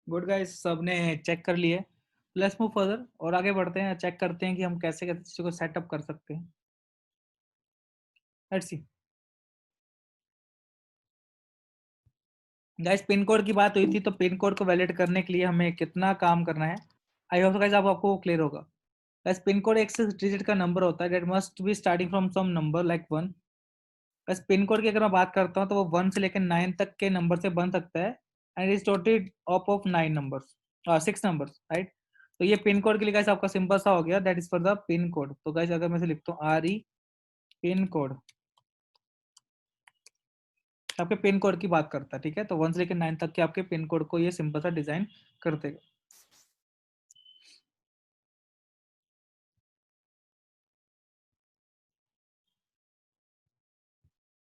गुड गाइस, सबने चेक कर लिए। लेट्स मूव फर्दर और आगे बढ़ते हैं, चेक करते हैं कि हम कैसे कैसे चीज़ों को सेटअप कर सकते हैं। Let's see guys, pin code की बात हुई थी, तो पिन कोड को वैलिड करने के लिए हमें कितना काम करना है। आई होप गाइस आपको क्लियर होगा। गाइस, पिन कोड एक 6 डिजिट का नंबर होता है, that must be starting from some number like 1। बस पिन कोड की अगर मैं बात करता हूँ तो वो 1 से लेकर 9 तक के नंबर से बन सकता है। And is total of 9 numbers, 6 numbers, right. तो ये पिन कोड के लिए गाइस आपका सिंपल सा हो गया, that is for the pin code. तो गाइस अगर मैं इसे लिखता हूँ RE पिन कोड, आपके पिन कोड की बात करता है, ठीक है। तो 1 से लेकर 9 तक के आपके पिन कोड को ये सिंपल सा डिजाइन कर देगा।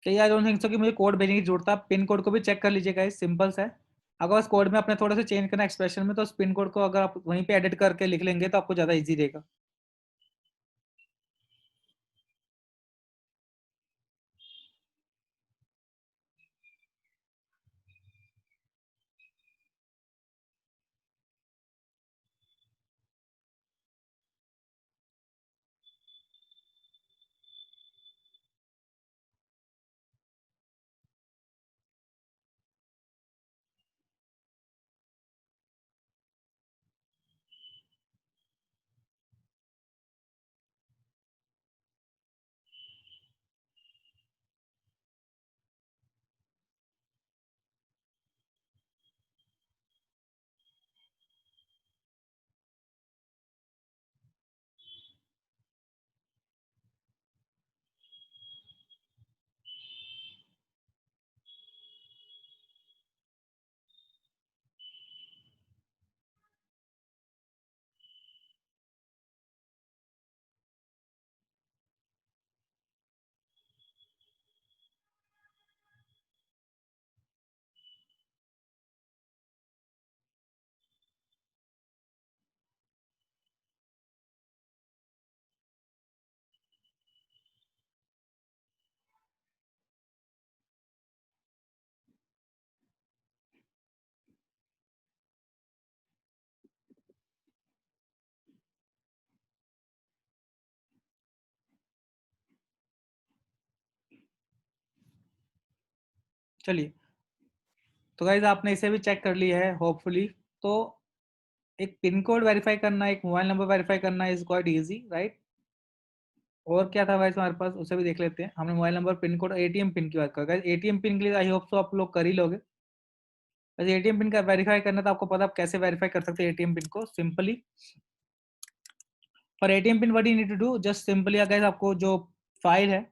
चाहिए, आई डोंट थिंक सो कि मुझे कोड भेजने की जरूरत है। आप पिन कोड को भी चेक कर लीजिएगा, इस सिंपल सा है। अगर उस कोड में अपने थोड़ा सा चेंज करना एक्सप्रेशन में, तो उस पिन कोड को अगर आप वहीं पे एडिट करके लिख लेंगे तो आपको ज़्यादा इजी रहेगा। चलिए, तो गाइज आपने इसे भी चेक कर लिया है होपफुली। तो एक पिन कोड वेरीफाई करना, एक मोबाइल नंबर वेरीफाई करना इज क्वाइट इजी, राइट। और क्या था भाई हमारे पास, उसे भी देख लेते हैं। हमने mobile number, pin code, ATM pin की बात कर, गाइज एटीएम पिन के लिए आई होप सो आप लोग कर ही लोगे। वैसे एटीएम पिन का वेरीफाई करना था, आपको पता आप कैसे वेरीफाई कर सकते हैं एटीएम पिन को simply. For ATM pin what you need to do, just simply guys आपको जो फाइल है,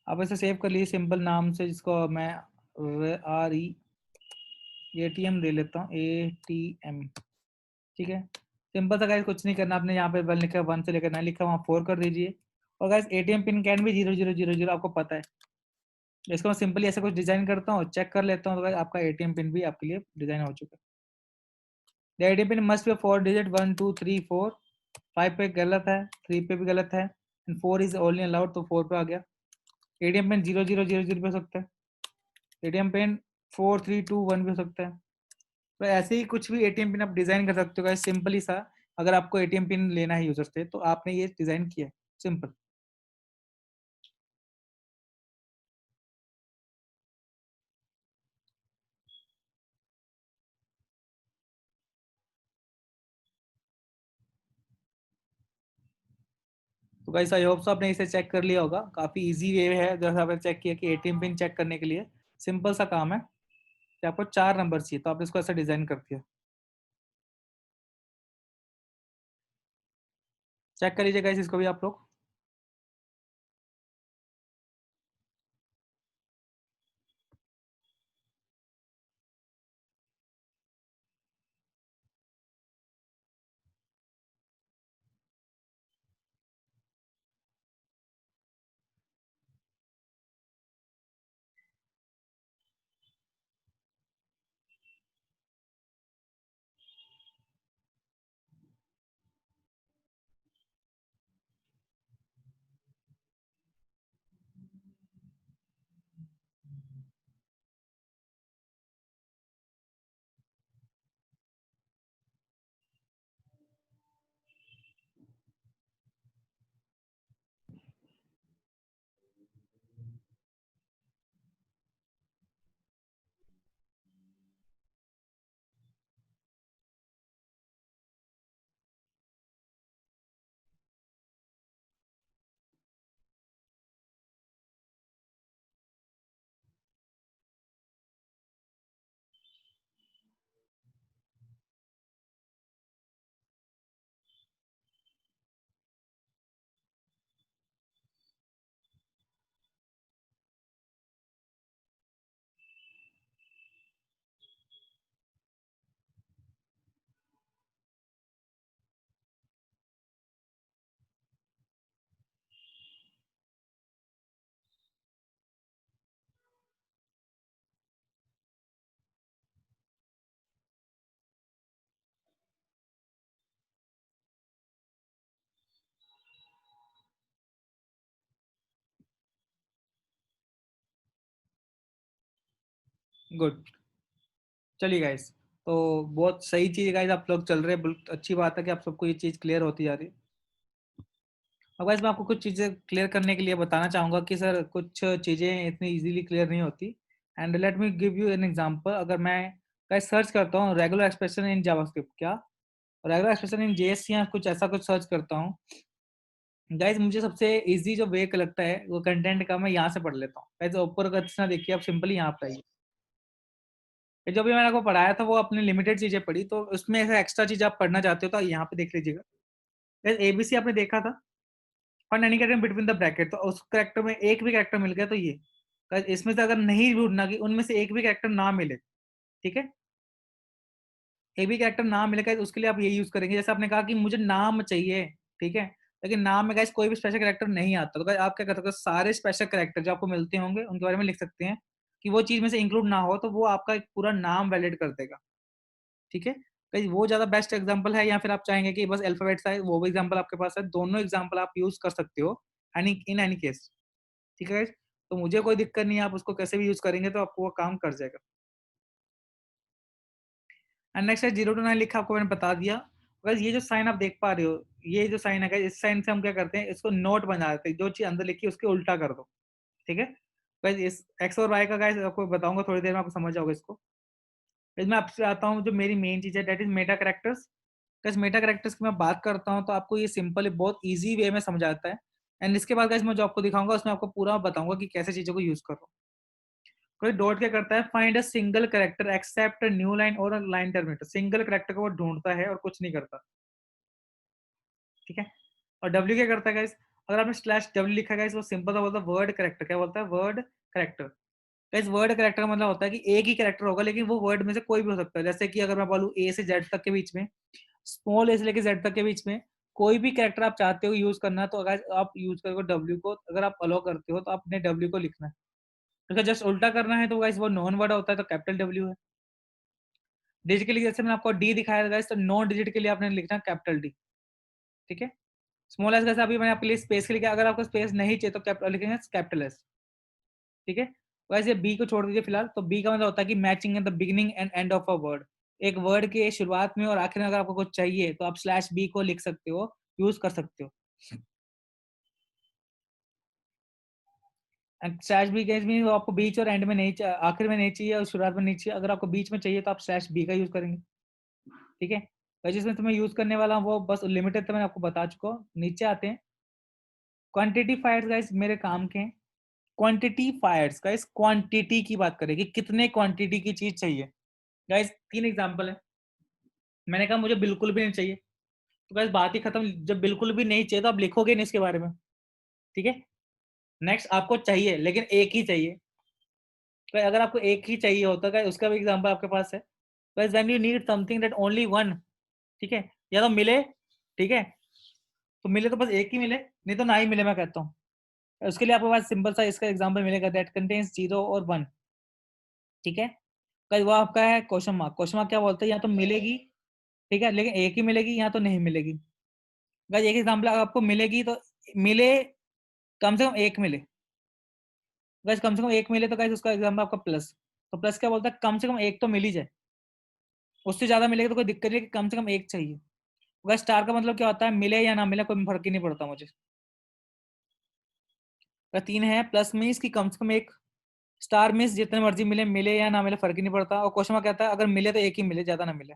आप इसे सेव कर लीजिए सिंपल नाम से, जिसको मैं RE ATM ले लेता हूँ, ATM, ठीक है। सिंपल सा गाइस, कुछ नहीं करना। आपने यहाँ पे बल लिखा है 1 से लेकर 9 लिखा, वहाँ 4 कर दीजिए। और गाइस एटीएम पिन कैन भी 0000, आपको पता है। इसको मैं सिंपली ऐसे कुछ डिजाइन करता हूँ, चेक कर लेता हूँ, तो गाइस आपका एटीएम पिन भी आपके लिए डिजाइन हो चुका है। ATM pin must be 4 digit, 1 2 3 4। 5 पे गलत है, 3 पे भी गलत है, एंड 4 इज ओनली अलाउड, तो 4 पे आ गया। एटीएम पिन 0000 पे हो सकता है, एटीएम पिन 4321 भी हो सकता है। तो ऐसे ही कुछ भी एटीएम पिन आप डिजाइन कर सकते हो गाइस, सिंपली सा। अगर आपको एटीएम पिन लेना है यूजर से, तो आपने ये डिजाइन किया है, सिंपल। तो गाइस आई होप सो आपने इसे चेक कर लिया होगा। काफी इजी वे है, जैसे आपने चेक किया कि एटीएम पिन चेक करने के लिए सिंपल सा काम है कि आपको 4 नंबर चाहिए, तो आपने इसको ऐसा डिजाइन कर दिया। चेक कर लीजिए गाइस इसको भी आप लोग। गुड। चलिए गाइस, तो बहुत सही चीज है गाइस, आप लोग चल रहे हैं, बहुत अच्छी बात है कि आप सबको ये चीज क्लियर होती जा रही है। अब गाइस मैं आपको कुछ चीजें क्लियर करने के लिए बताना चाहूंगा कि सर कुछ चीजें इतनी इजीली क्लियर नहीं होती। And let me give you an example. अगर मैं गाइस सर्च करता हूँ रेगुलर एक्सप्रेशन इन जावास्क्रिप्ट, क्या रेगुलर एक्सप्रेशन इन जेएस या कुछ ऐसा कुछ सर्च करता हूँ गाइस, मुझे सबसे इजी जो वे लगता है वो कंटेंट का, मैं यहाँ से पढ़ लेता हूँ गाइस। ऊपर का ना देखिए, आप सिंपली यहाँ पे आइए। जो भी मैंने आपको पढ़ाया था वो अपनी लिमिटेड चीजें पढ़ी, तो उसमें ऐसा एक्स्ट्रा चीज आप पढ़ना चाहते हो तो यहाँ पे देख लीजिएगा। एबीसी आपने देखा था, find any character between the bracket, तो उस कैरेक्टर में एक भी कैरेक्टर मिल गया तो ये guys, इसमें से अगर नहीं ढूंढना कि उनमें से एक भी कैरेक्टर ना मिले, ठीक है, एक भी कैरेक्टर ना मिले guys, उसके लिए आप ये यूज करेंगे। जैसे आपने कहा कि मुझे नाम चाहिए, ठीक है, लेकिन नाम में गाइस कोई भी स्पेशल कैरेक्टर नहीं आता, तो guys आप क्या कर सकते हो, सारे स्पेशल कैरेक्टर जो आपको मिलते होंगे उनके बारे में लिख सकते हैं कि वो चीज में से इंक्लूड ना हो, तो वो आपका एक पूरा नाम वैलिड कर देगा, ठीक है। कहीं वो ज्यादा बेस्ट एग्जांपल है, या फिर आप चाहेंगे कि बस अल्फाबेट्स है, वो भी एग्जांपल आपके पास है, दोनों एग्जांपल आप यूज कर सकते हो एनी इन एनी केस, ठीक है। तो मुझे कोई दिक्कत नहीं है, आप उसको कैसे भी यूज करेंगे तो आपको वो काम कर जाएगा। एंड नेक्स्ट है 0 to 9 लिखा, आपको मैंने बता दिया। बस ये जो साइन आप देख पा रहे हो, ये जो साइन है इस साइन से हम क्या करते हैं, इसको नोट बना देते हैं, जो चीज अंदर लिखी है उसके उल्टा कर दो, ठीक है। बस इस एक्स और वाई का गाइस आपको बताऊंगा थोड़ी देर में, आपको समझ जाओगे इसको। इसमें आपसे आता हूँ जो मेरी मेन चीज है, that is Meta characters. Guys Meta characters की मैं बात करता हूँ तो आपको ये सिंपल बहुत इजी वे में समझाता है। एंड इसके बाद गाइस मैं जो आपको दिखाऊंगा उसमें आपको पूरा बताऊंगा कि कैसे चीजों को यूज करो। कोई डॉट क्या करता है, find a single character except new line और लाइन टर्मिनेटर, सिंगल कैरेक्टर को वो ढूंढता है और कुछ नहीं करता, ठीक है। और डब्ल्यू क्या करता है गाइस, अगर आपने स्लैश डब्ल्यू लिखा गाइस, वो सिंपल सा बोलता है वर्ड कैरेक्टर, क्या बोलता है, word character. Guys word character का मतलब होता है कि एक ही कैरेक्टर होगा, लेकिन वो वर्ड में से कोई भी हो सकता है। जैसे कि अगर मैं बोलूँ ए से जेड तक के बीच में, स्मॉल ए से लेके जेड तक के बीच में कोई भी कैरेक्टर आप चाहते हो यूज करना, तो अगर आप यूज करोगे डब्ल्यू को, अगर आप अलो करते हो तो आपने डब्ल्यू को लिखना है। अगर जस्ट उल्टा करना है तो गाइस वो नॉन वर्ड होता है, तो कैपिटल डब्ल्यू है। डिजिट के लिए जैसे मैंने आपको डी दिखाया गाइस, तो नॉन डिजिट के लिए आपने लिखना कैपिटल डी, ठीक है। स्मॉल एस का अभी मैंने आपके लिए स्पेस के लिए, अगर आपको स्पेस नहीं चाहिए तो कैपिटल लिखेंगे कैपिटल एस, ठीक है। वैसे बी को छोड़ दीजिए फिलहाल। तो बी का मतलब होता है कि matching in the beginning and end of a word, एक वर्ड के शुरुआत में और आखिर में अगर आपको कुछ चाहिए तो आप स्लैश बी को लिख सकते हो, यूज कर सकते हो। स्लैश बी केस में आपको बीच और एंड में नहीं चाहिए, आखिर में नहीं चाहिए और शुरुआत में नहीं चाहिए, अगर आपको बीच में चाहिए तो आप स्लैश बी का यूज करेंगे, ठीक है। वैसे जिसमें तुम्हें यूज करने वाला हूँ वो बस लिमिटेड तो मैंने आपको बता चुका हूँ। नीचे आते हैं क्वांटिटी फायर्स गाइस, मेरे काम के हैं क्वांटिटी फायर्स गाइस। क्वांटिटी की बात करें कि कितने क्वांटिटी की चीज चाहिए गाइस, 3 एग्जांपल है। मैंने कहा मुझे बिल्कुल भी नहीं चाहिए, तो गाइस बात ही खत्म। जब बिल्कुल भी नहीं चाहिए तो आप लिखोगे नहीं इसके बारे में, ठीक है। नेक्स्ट आपको चाहिए लेकिन एक ही चाहिए, तो अगर आपको एक ही चाहिए होता है उसका भी एग्जांपल आपके पास है। बस when you need something that only one, ठीक है, या तो मिले, ठीक है, तो मिले तो बस एक ही मिले, नहीं तो ना ही मिले, मैं कहता हूँ। उसके लिए आपके पास सिंपल सा इसका एग्जांपल मिलेगा, दैट कंटेन्स 0 और 1, ठीक है। कल वो आपका है क्वेश्चन मार्क। क्वेश्चन मार्क क्या बोलते हैं, या तो मिलेगी, ठीक है, लेकिन एक ही मिलेगी, या तो नहीं मिलेगी। गाइस एक एग्जांपल, अगर आपको मिलेगी तो मिले, कम से कम एक मिले। गाइस कम से कम एक मिले तो गाइस उसका एग्जांपल आपका प्लस। तो प्लस क्या बोलता है, कम से कम एक तो मिल ही जाए, उससे ज्यादा मिलेगा तो कोई दिक्कत नहीं है, कि कम से कम एक चाहिए। गाइस स्टार का मतलब क्या होता है, मिले या ना मिले कोई फर्क ही नहीं पड़ता मुझे। अगर 3 है, प्लस मीन्स की कम से कम एक, स्टार मीन्स जितने मर्जी मिले, मिले या ना मिले फर्क ही नहीं पड़ता। और क्वेश्चन मार्क कहता है अगर मिले तो एक ही मिले, ज्यादा ना मिले,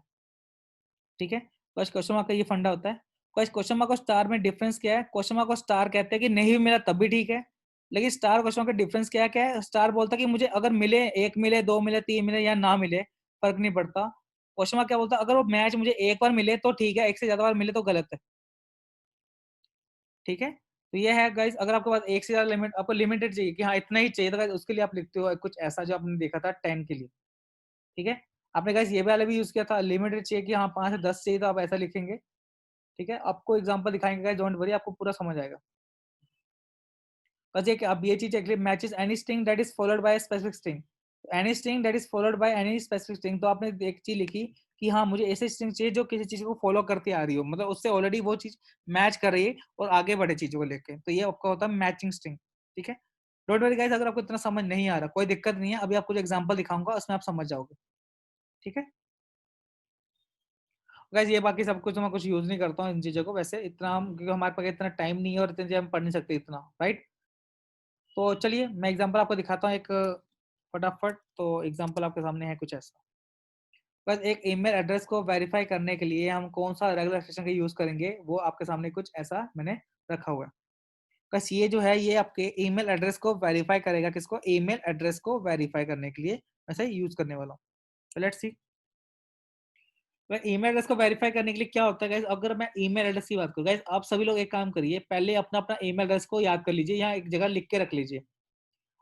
ठीक है। बस क्वेश्चन मार्क का ये फंडा होता है। बस क्वेश्चन मार्क और स्टार में डिफरेंस क्या है, क्वेश्चन मार्क और स्टार कहते हैं कि नहीं भी मिला तब भी ठीक है, लेकिन स्टार क्वेश्चन मार्क का डिफरेंस क्या है, क्या है, स्टार बोलता है कि मुझे अगर मिले, एक मिले, दो मिले, तीन मिले या ना मिले फर्क नहीं पड़ता। क्वेश्चन मार्क क्या बोलता है, अगर वो मैच मुझे एक बार मिले तो ठीक है, एक से ज्यादा बार मिले तो गलत है, ठीक है। तो ये है गाइस, अगर आपके पास एक से ज्यादा लिमिट, आपको लिमिटेड चाहिए कि हाँ इतना ही चाहिए, तो गाइस उसके लिए आप लिखते हो कुछ ऐसा जो आपने देखा था 10 के लिए, ठीक है। आपने गाइस ये वाला भी यूज किया था, लिमिटेड चाहिए कि हाँ 5 से 10 चाहिए, तो आप ऐसा लिखेंगे, ठीक है। आपको एग्जांपल दिखाएंगे गाइस, डोंट वरी, आपको पूरा समझ आएगा। बस ये कि अब ये चीज actually matches any string that is followed by specific string, any string that is followed by any specific string. तो आपने एक चीज लिखी कि हाँ मुझे ऐसी स्ट्रिंग चाहिए जो किसी चीज को फॉलो करती आ रही हो, मतलब उससे ऑलरेडी वो चीज मैच कर रही है और आगे बढ़े चीजों को लेके, तो ये आपका होता है मैचिंग स्ट्रिंग, ठीक है। डोंट वरी गाइस, अगर आपको इतना समझ नहीं आ रहा कोई दिक्कत नहीं है, अभी आपको जो एग्जांपल दिखाऊंगा उसमें आप समझ जाओगे, ठीक है गाइस। ये बाकी सब कुछ मैं कुछ यूज नहीं करता हूँ इन चीजों को, वैसे इतना हम, क्योंकि हमारे पास इतना टाइम नहीं है और इतनी चीजें हम पढ़ नहीं सकते इतना, राइट। तो चलिए मैं एग्जांपल आपको दिखाता हूँ एक फटाफट। तो एग्जांपल आपके सामने है कुछ ऐसा। बस एक ईमेल एड्रेस को वेरीफाई करने के लिए हम कौन सा रेगुलर एक्सटेंशन का यूज करेंगे, वो आपके सामने कुछ ऐसा मैंने रखा हुआ है। बस ये जो है ये आपके ईमेल एड्रेस को वेरीफाई करेगा, किसको, ईमेल एड्रेस को वेरीफाई करने के लिए वैसे यूज करने वाला हूँ। तो लेट्स सी, ईमेल एड्रेस को वेरीफाई करने के लिए क्या होता है गाइस। अगर मैं ईमेल एड्रेस की बात करूँ गाइस, आप सभी लोग एक काम करिए, पहले अपना अपना ईमेल एड्रेस को याद कर लीजिए, यहाँ एक जगह लिख के रख लीजिए।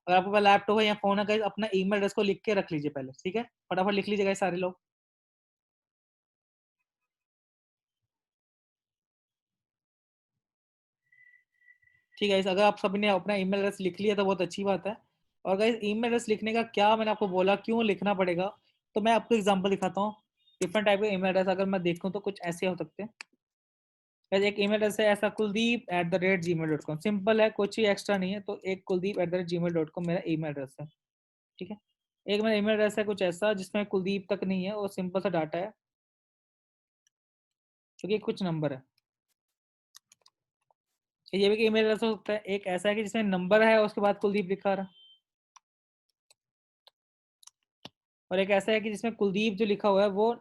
अगर आपके पास लैपटॉप है या फोन है गाइस, अपना ईमेल एड्रेस को लिख के रख लीजिए पहले, ठीक है, फटाफट लिख लीजिए गाइस सारे लोग। ठीक है गाइस, अगर आप सभी ने अपना ईमेल एड्रेस लिख लिया तो बहुत अच्छी बात है। और गाइस ईमेल एड्रेस लिखने का क्या मैंने आपको बोला, क्यों लिखना पड़ेगा, तो मैं आपको एग्जांपल दिखाता हूँ। डिफरेंट टाइप के ईमेल एड्रेस अगर मैं देखूँ तो कुछ ऐसे हो सकते हैं। गाइस एक ईमेल एड्रेस है ऐसा, kuldip@gmail.com, सिंपल है, कुछ ही एक्स्ट्रा नहीं है। तो एक kuldip@gmail.com मेरा ईमेल एड्रेस है, ठीक है। एक मेरा ईमेल एड्रेस है कुछ ऐसा जिसमें कुलदीप तक नहीं है और सिंपल सा डाटा है, क्योंकि कुछ नंबर है। ये भी ईमेल एड्रेस हो सकता है। एक ऐसा है कि जिसमें नंबर है और उसके बाद कुलदीप लिखा रहा, और एक ऐसा है कि जिसमें कुलदीप जो लिखा हुआ है वो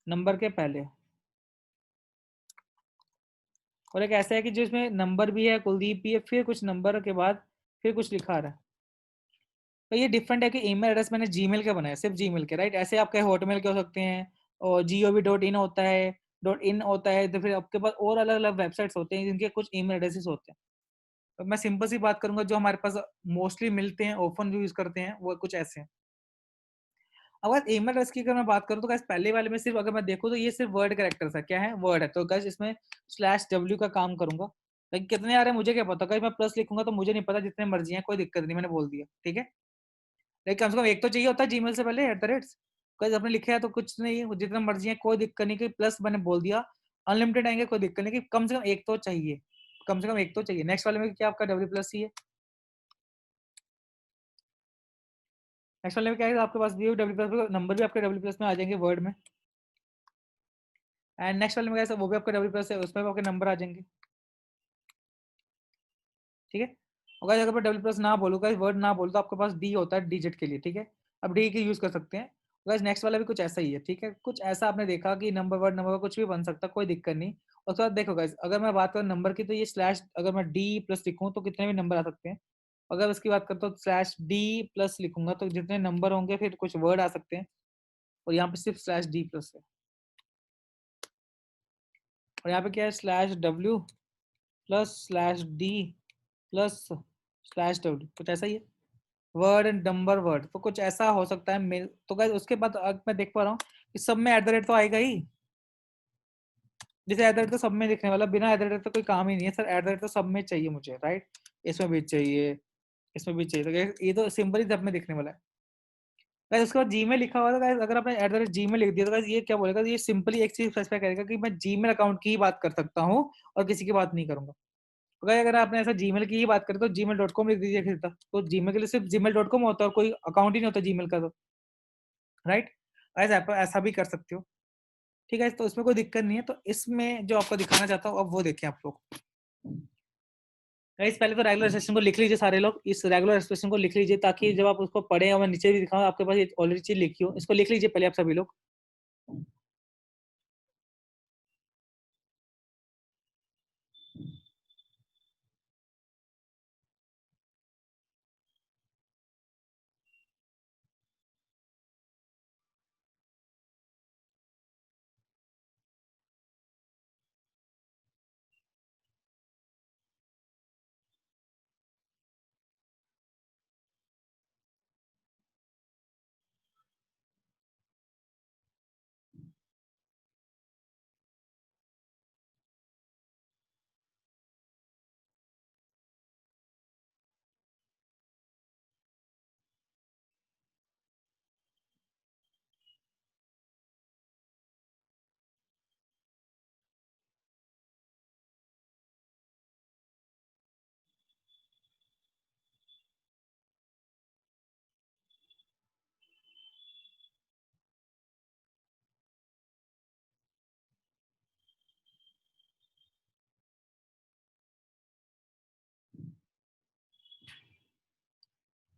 नंबर के पहले, और एक ऐसा है कि जिसमें नंबर भी है, कुलदीप भी है, फिर कुछ नंबर के बाद फिर कुछ लिखा रहा है। तो ये डिफरेंट है कि ईमेल एड्रेस मैंने जीमेल के बनाए, सिर्फ जीमेल के, राइट। ऐसे आपके हॉटमेल के हो सकते हैं, और gov.in होता है, .in होता है, तो फिर आपके पास और अलग अलग वेबसाइट्स होते हैं जिनके कुछ ईमेल एड्रेसेस होते हैं। तो मैं सिंपल सी बात करूंगा, जो हमारे पास मोस्टली मिलते हैं, ओपन यूज करते हैं, वो कुछ ऐसे हैं। अगर ईमेल एड्रेस की अगर मैं बात करूँ तो गाइस पहले वाले में सिर्फ अगर मैं देखूँ तो ये सिर्फ वर्ड कैरेक्टर्स है, क्या है, वर्ड है। तो गाइस इसमें /w का काम करूंगा, लेकिन कितने आ रहे हैं मुझे क्या पता, गाइस मैं प्लस लिखूंगा तो मुझे नहीं पता, जितने मर्जी हैं कोई दिक्कत नहीं, मैंने बोल दिया, ठीक है। लेकिन कम से कम एक तो चाहिए होता है जीमेल से पहले @, गाइस आपने लिखा है तो कुछ नहीं है, जितना मर्जी है कोई दिक्कत नहीं, कि प्लस मैंने बोल दिया, अनलिमिटेड आएंगे कोई दिक्कत नहीं, कि कम से कम एक तो चाहिए, कम से कम एक तो चाहिए। नेक्स्ट वाले में क्या आपका W+ ही है, नेक्स्ट वाले में क्या है, आपके पास भी W+, नंबर भी आपके W+ में आ जाएंगे वर्ड में। एंड नेक्स्ट वाले में कैसा, वो भी आपका W+ है, उसमें भी आपके नंबर आ जाएंगे, ठीक है। और guys, अगर मैं W+ ना बोलूँ, वर्ड ना बोलूँ, तो आपके पास D होता है डिजिट के लिए, ठीक है। अब D के यूज कर सकते हैं। गाइस नेक्स्ट वाला भी कुछ ऐसा ही है, ठीक है, कुछ ऐसा आपने देखा कि नंबर, वर्ड नंबर कुछ भी बन सकता, कोई दिक्कत नहीं। और उसके बाद देखो गाइस, अगर मैं बात करूँ नंबर की, तो ये स्लैश, अगर मैं D+ लिखूँ तो कितने भी नंबर आ सकते हैं। अगर उसकी बात करता हूँ /D+ लिखूंगा तो जितने नंबर होंगे फिर कुछ वर्ड आ सकते हैं, और यहाँ पे सिर्फ /D+ है। और यहाँ पे क्या है, /W+/D+/W, कुछ ऐसा ही है। वर्ड एंड नंबर वर्ड, तो कुछ ऐसा हो सकता है मेल। तो गाइस उसके बाद अब मैं देख पा रहा हूँ कि सब में @ तो आएगा ही, जैसे @ तो सब में लिखने वाला, बिना @ तो कोई काम ही नहीं है सर, @ तो सब में चाहिए मुझे, राइट। इसमें भी चाहिए, इसमें भी चाहिए, तो guys, ये तो सिंपल ही सब में दिखने वाला है। गाइस उसके बाद जीमेल लिखा हुआ था गाइस, अगर आपने @gmail लिख दिया तो गाइस ये क्या बोलेगा, ये सिंपली एक चीज स्पेसिफाई करेगा कि मैं जीमेल अकाउंट की ही बात कर सकता हूँ और किसी की बात नहीं करूंगा। तो गाइस अगर आपने ऐसा जीमेल की ही बात करें तो gmail.com लिख दीजिए फिर तक, तो जीमेल के लिए सिर्फ gmail.com होता है और कोई अकाउंट ही नहीं होता जीमेल का, तो राइट। गाइस आप ऐसा भी कर सकते हो, ठीक है, तो इसमें कोई दिक्कत नहीं है। तो इसमें जो आपको दिखाना चाहता हूँ अब वो देखिए आप लोग। गाइस पहले तो रेगुलर एक्सप्रेशन को लिख लीजिए सारे लोग, इस रेगुलर एक्सप्रेशन को लिख लीजिए, ताकि जब आप उसको पढ़े और मैं नीचे भी दिखाऊं आपके पास ऑलरेडी चीज लिखी हो, इसको लिख लीजिए पहले आप सभी लोग।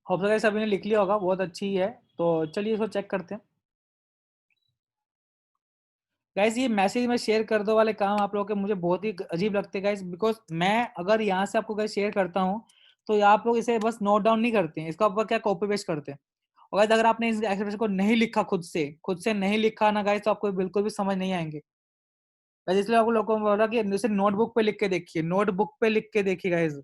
होप सो गाइस सभी ने लिख लिया होगा, बहुत अच्छी है। तो चलिए इसको चेक करते हैं। गाइस ये मैसेज में शेयर कर दो वाले काम आप लोगों के मुझे बहुत ही अजीब लगते हैं गाइस, बिकॉज मैं अगर यहाँ से आपको गाइस शेयर करता हूँ तो आप लोग इसे बस नोट डाउन नहीं करते हैं, इसका ऊपर क्या कॉपी पेस्ट करते हैं। और गाइस अगर आपने इस एक्सप्रेशन को नहीं लिखा, खुद से नहीं लिखा ना गाइस, तो आपको बिल्कुल भी समझ नहीं आएंगे। गाइस इसलिए आप लोगों को बोला कि जैसे नोटबुक पे लिख के देखिए, नोटबुक पे लिख के देखिए guys.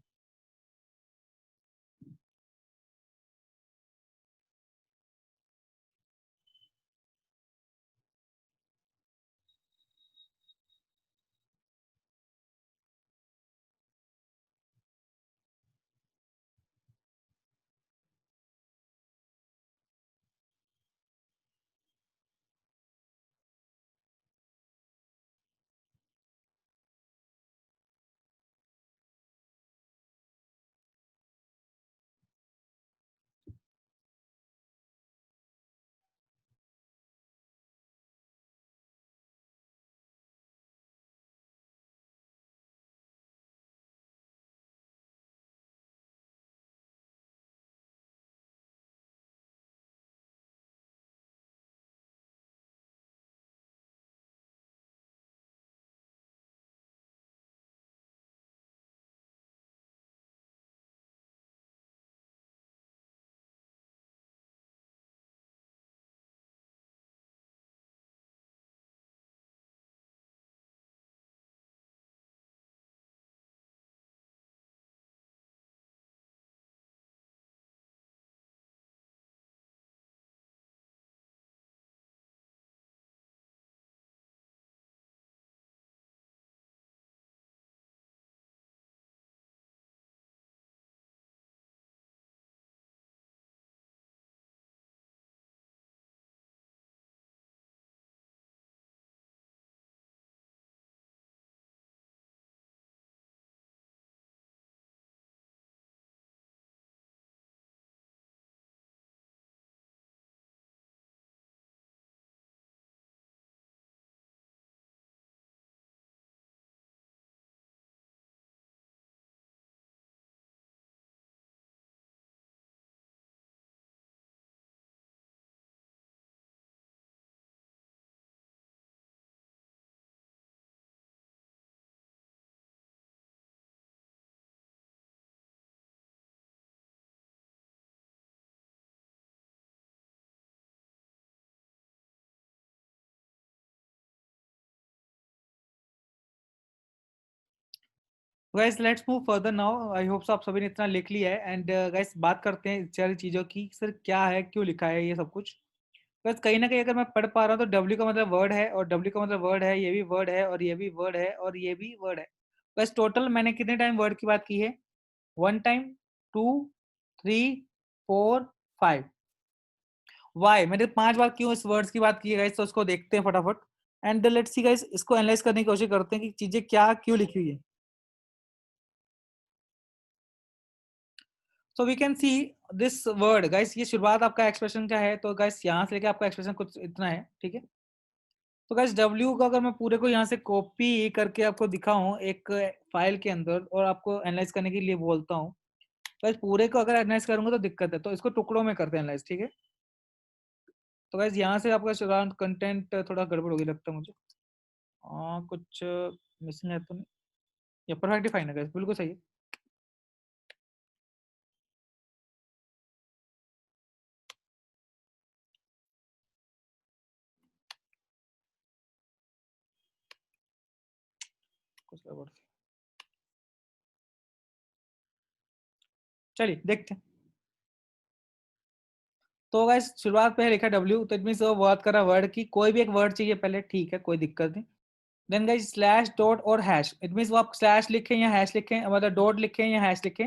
Guys let's move further now, I hope सो आप सभी ने इतना लिख लिया है। एंड गाइस बात करते हैं इस सारी चीजों की, सर क्या है, क्यों लिखा है ये सब कुछ। बस कहीं ना कहीं अगर मैं पढ़ पा रहा हूँ तो डब्ल्यू का मतलब वर्ड है, और डब्ल्यू का मतलब वर्ड है, ये भी वर्ड है, और ये भी वर्ड है, और ये भी वर्ड है। बस टोटल मैंने कितने टाइम वर्ड की बात की है? 1 टाइम, 2, 3, 4, 5। वाई मैंने 5 बार क्यों इस वर्ड्स की बात की है गाइस, तो उसको देखते हैं फटाफट। एंड लेट्स सी गाइस, इसको एनालाइज करने की कोशिश करते हैं कि चीजें क्या क्यों लिखी हुई है। So we can see this word guys, ये शुरुआत आपका एक्सप्रेशन का है, तो गाइस यहाँ से लेके आपका एक्सप्रेशन कुछ इतना है, ठीक है। तो गाइस डब्ल्यू का अगर मैं पूरे को यहाँ से कॉपी करके आपको दिखाऊं एक फाइल के अंदर और आपको एनालाइज करने के लिए बोलता हूँ, गाइस पूरे को अगर एनालाइज करूंगा तो दिक्कत है, तो इसको टुकड़ों में करते हैं एनालाइज, ठीक है। तो गाइस यहाँ से आपका शुरुआत कंटेंट थोड़ा गड़बड़ होगी लगता है मुझे। कुछ मिसिंग है तो नहीं? ये परफेक्टली फाइन है गाइस, बिल्कुल सही है। कुछ गड़बड़, चलिए देखते हैं। तो गाइस शुरुआत पे है लिखा डब्ल्यू, तो इट मींस वो बात कर रहा वर्ड की, कोई भी एक वर्ड चाहिए पहले, ठीक है, कोई दिक्कत नहीं। देन गाइस स्लैश डॉट और हैश, इट मींस वो आप स्लैश लिखें या हैश लिखें, मतलब डॉट लिखें या हैश लिखें,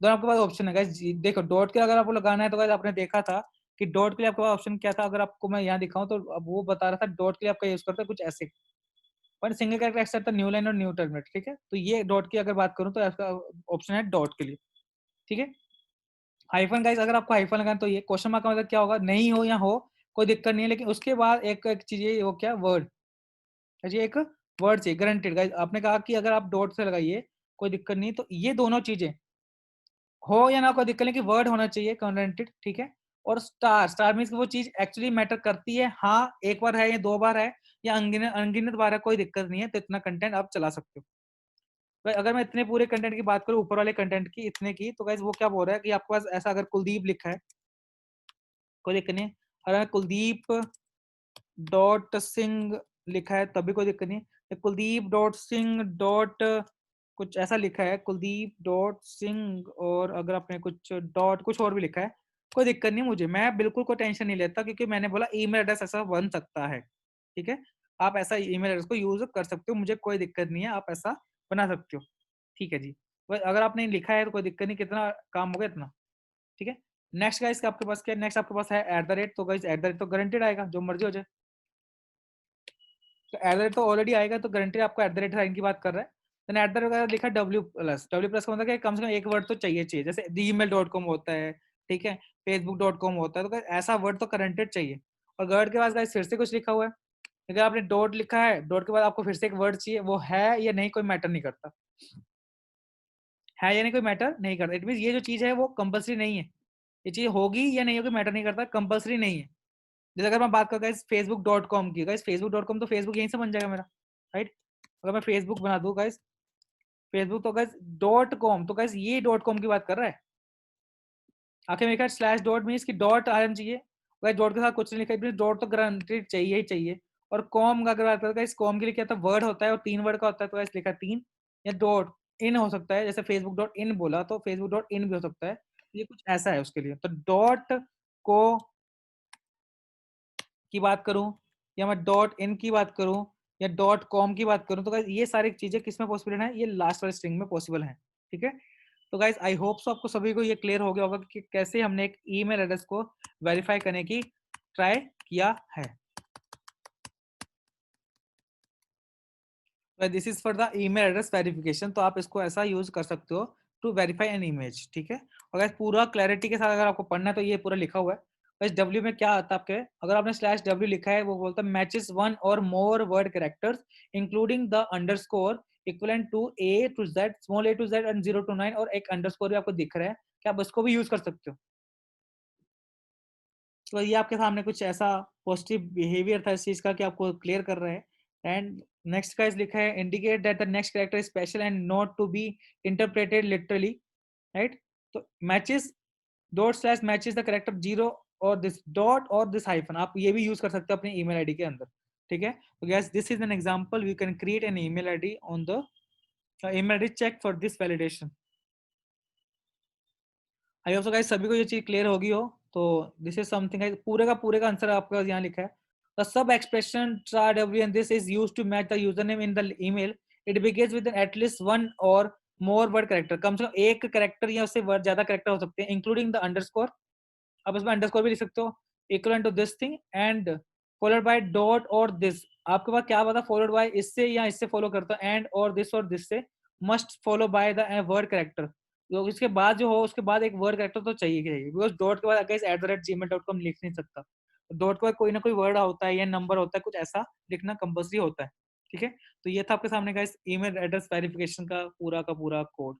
दोनों आपके पास ऑप्शन है गाइस। देखो डॉट के अगर आपको लगाना है तो गाइस आपने देखा था कि डॉट के लिए आपके पास ऑप्शन क्या था, अगर आपको मैं यहाँ दिखाऊं तो अब वो बता रहा था डॉट के लिए आपका यूज करते हैं कुछ ऐसे, पर single character except new line और न्यू टर्मिनेट, ठीक है। तो ये डॉट की अगर बात करूं तो आपका ऑप्शन है डॉट के लिए, ठीक है। हाइफन गाइस, अगर आपको हाइफन लगाना तो ये क्वेश्चन मार्क का मतलब क्या होगा, नहीं हो या हो कोई दिक्कत नहीं है, लेकिन उसके बाद एक चीज ये वो क्या वर्ड, जी एक वर्ड चाहिए गारंटेड गाइस। आपने कहा कि अगर आप डॉट से लगाइए कोई दिक्कत नहीं, तो ये दोनों चीजें हो या ना कोई दिक्कत नहीं कि वर्ड होना चाहिए कंटेंटेड, ठीक है। और स्टार, स्टार मीन्स वो चीज एक्चुअली मैटर करती है, हाँ एक बार है या 2 बार है या अनगिनत अनगिनत बार है, कोई दिक्कत नहीं है, तो इतना कंटेंट आप चला सकते हो। भाई अगर मैं इतने पूरे कंटेंट की बात करूँ, ऊपर वाले कंटेंट की इतने की, तो गाइस वो क्या बोल रहा है कि आपके पास ऐसा अगर कुलदीप लिखा है, कोई दिक्कत नहीं है। अगर कुलदीप डॉट सिंह लिखा है तब भी कोई दिक्कत नहीं है। कुलदीप डॉट सिंह डॉट कुछ ऐसा लिखा है, कुलदीप डॉट सिंह, और अगर आपने कुछ डॉट कुछ और भी लिखा है, कोई दिक्कत नहीं मुझे, मैं बिल्कुल कोई टेंशन नहीं लेता, क्योंकि मैंने बोला ईमेल एड्रेस ऐसा बन सकता है, ठीक है। आप ऐसा ईमेल एड्रेस को यूज कर सकते हो, मुझे कोई दिक्कत नहीं है, आप ऐसा बना सकते हो, ठीक है जी। बस अगर आपने लिखा है तो कोई दिक्कत नहीं, कितना काम हो गया इतना, ठीक है। नेक्स्ट गाइस आपके पास क्या है, नेक्स्ट आपके पास है एट द रेट, तो गाइस एट द रेट तो गारंटेड आएगा, जो मर्जी हो जाए। तो एट द रेट तो ऑलरेडी आएगा, तो गारंटेड आपको एट द रेट साइन की बात कर रहा है। देन एट द रेट वगैरह लिखा डब्ल्यू प्लस, डब्ल्यू प्लस का मतलब कि कम से कम एक वर्ड तो चाहिए चाहिए, जैसे gmail.com होता है, ठीक है, facebook.com होता है, तो guys ऐसा वर्ड तो गारंटेड चाहिए। और वर्ड के बाद गाइस फिर से कुछ लिखा हुआ है, अगर आपने डॉट लिखा है, डॉट के बाद आपको फिर से एक वर्ड चाहिए, वो है या नहीं कोई मैटर नहीं करता, है या नहीं कोई मैटर नहीं करता, इट मीन ये जो चीज है वो कंपल्सरी नहीं है, ये चीज होगी या नहीं होगी मैटर नहीं करता, कंपल्सरी नहीं है। जैसे अगर मैं बात करूँ गाइस facebook.com की, गाइस facebook.com तो फेसबुक यहीं से बन जाएगा मेरा, राइट। अगर मैं फेसबुक बना दूं गाइस, फेसबुक तो गाइस डॉट कॉम, तो गाइस ये डॉट कॉम की बात कर रहा है, आखिर में लिखा स्लैश डॉट मीन्स की डॉट आना चाहिए, गाइस डॉट के साथ कुछ नहीं लिखा है, डॉट तो गारंटेड चाहिए ही चाहिए। और कॉम का अगर बात करें गाइस, कॉम के लिए क्या था, वर्ड होता है और 3 वर्ड का होता है, तो गाइस लिखा 3, या डॉट इन हो सकता है, जैसे फेसबुक डॉट इन बोला तो फेसबुक डॉट इन भी हो सकता है, ये कुछ ऐसा है उसके लिए। तो डॉट को की बात करूं, या मैं डॉट इन की बात करूं, या डॉट कॉम की बात करूं, तो गाइस ये सारी चीजें किस में पॉसिबल है, ये लास्ट वाले स्ट्रिंग में पॉसिबल है, ठीक है। तो गाइस आई होप सो आपको सभी को ये क्लियर हो गया होगा कि कैसे हमने एक ईमेल एड्रेस को वेरीफाई करने की ट्राई किया है। This is for the email address verification, तो आप इसको ऐसा यूज कर सकते हो टू वेरीफाई एन इमेज, ठीक है। और गाइस पूरा क्लैरिटी के साथ अगर आपको पढ़ना है तो ये पूरा लिखा हुआ है। गाइस डब्ल्यू में क्या आता है आपके, अगर आपने स्लैश डब्ल्यू लिखा है, वो बोलता है मैचेस वन और more word characters including the underscore equivalent to A to Z, small A to Z and 0 to 9, और एक अंडरस्कोर भी आपको दिख रहा है, क्या आप उसको भी यूज कर सकते हो। तो ये आपके सामने कुछ ऐसा पॉजिटिव बिहेवियर था इस चीज का कि आपको क्लियर कर रहे हैं। एंड नेक्स्ट का इस लिखा है indicate that the next character is special and not to be interpreted literally, right. तो matches dot slash matches the character zero और दिस डॉट और दिस हाइफन, आप ये भी यूज कर सकते हो अपने ईमेल आईडी के अंदर, ठीक है। तो guys this is an example, we can create an email ID on the email ID check for this validation. I hope so guys सभी को ये चीज क्लियर होगी हो। तो दिस इज समथिंग, पूरे का आंसर आपका यहाँ लिखा है। The sub expression try W and this is used to match the user name in the email, it begins with at least one और मोर वर्ड कैरेक्टर, कम से कम एक कैरेक्टर या उससे वर्ड ज्यादा कैरेक्टर हो सकते हैं, इंक्लूडिंग द अंडरस्कोर, आप इसमें अंडरस्कोर भी लिख सकते हो, equal to this thing and followed by dot और दिस, आपके पास क्या पता फॉलोड बाय इससे या इससे फॉलो करता है, एंड और दिस से must follow by the word character, तो इसके बाद जो हो उसके बाद एक वर्ड कैरेक्टर तो चाहिए ही चाहिए, बिकॉज डॉट के बाद अगेंस्ट @gmail.com लिख नहीं सकता, डॉट के बाद कोई ना कोई वर्ड होता है या नंबर होता है, कुछ ऐसा लिखना कंपल्सरी होता है, ठीक है। तो ये था आपके सामने गाइस ईमेल एड्रेस वेरिफिकेशन का पूरा कोड।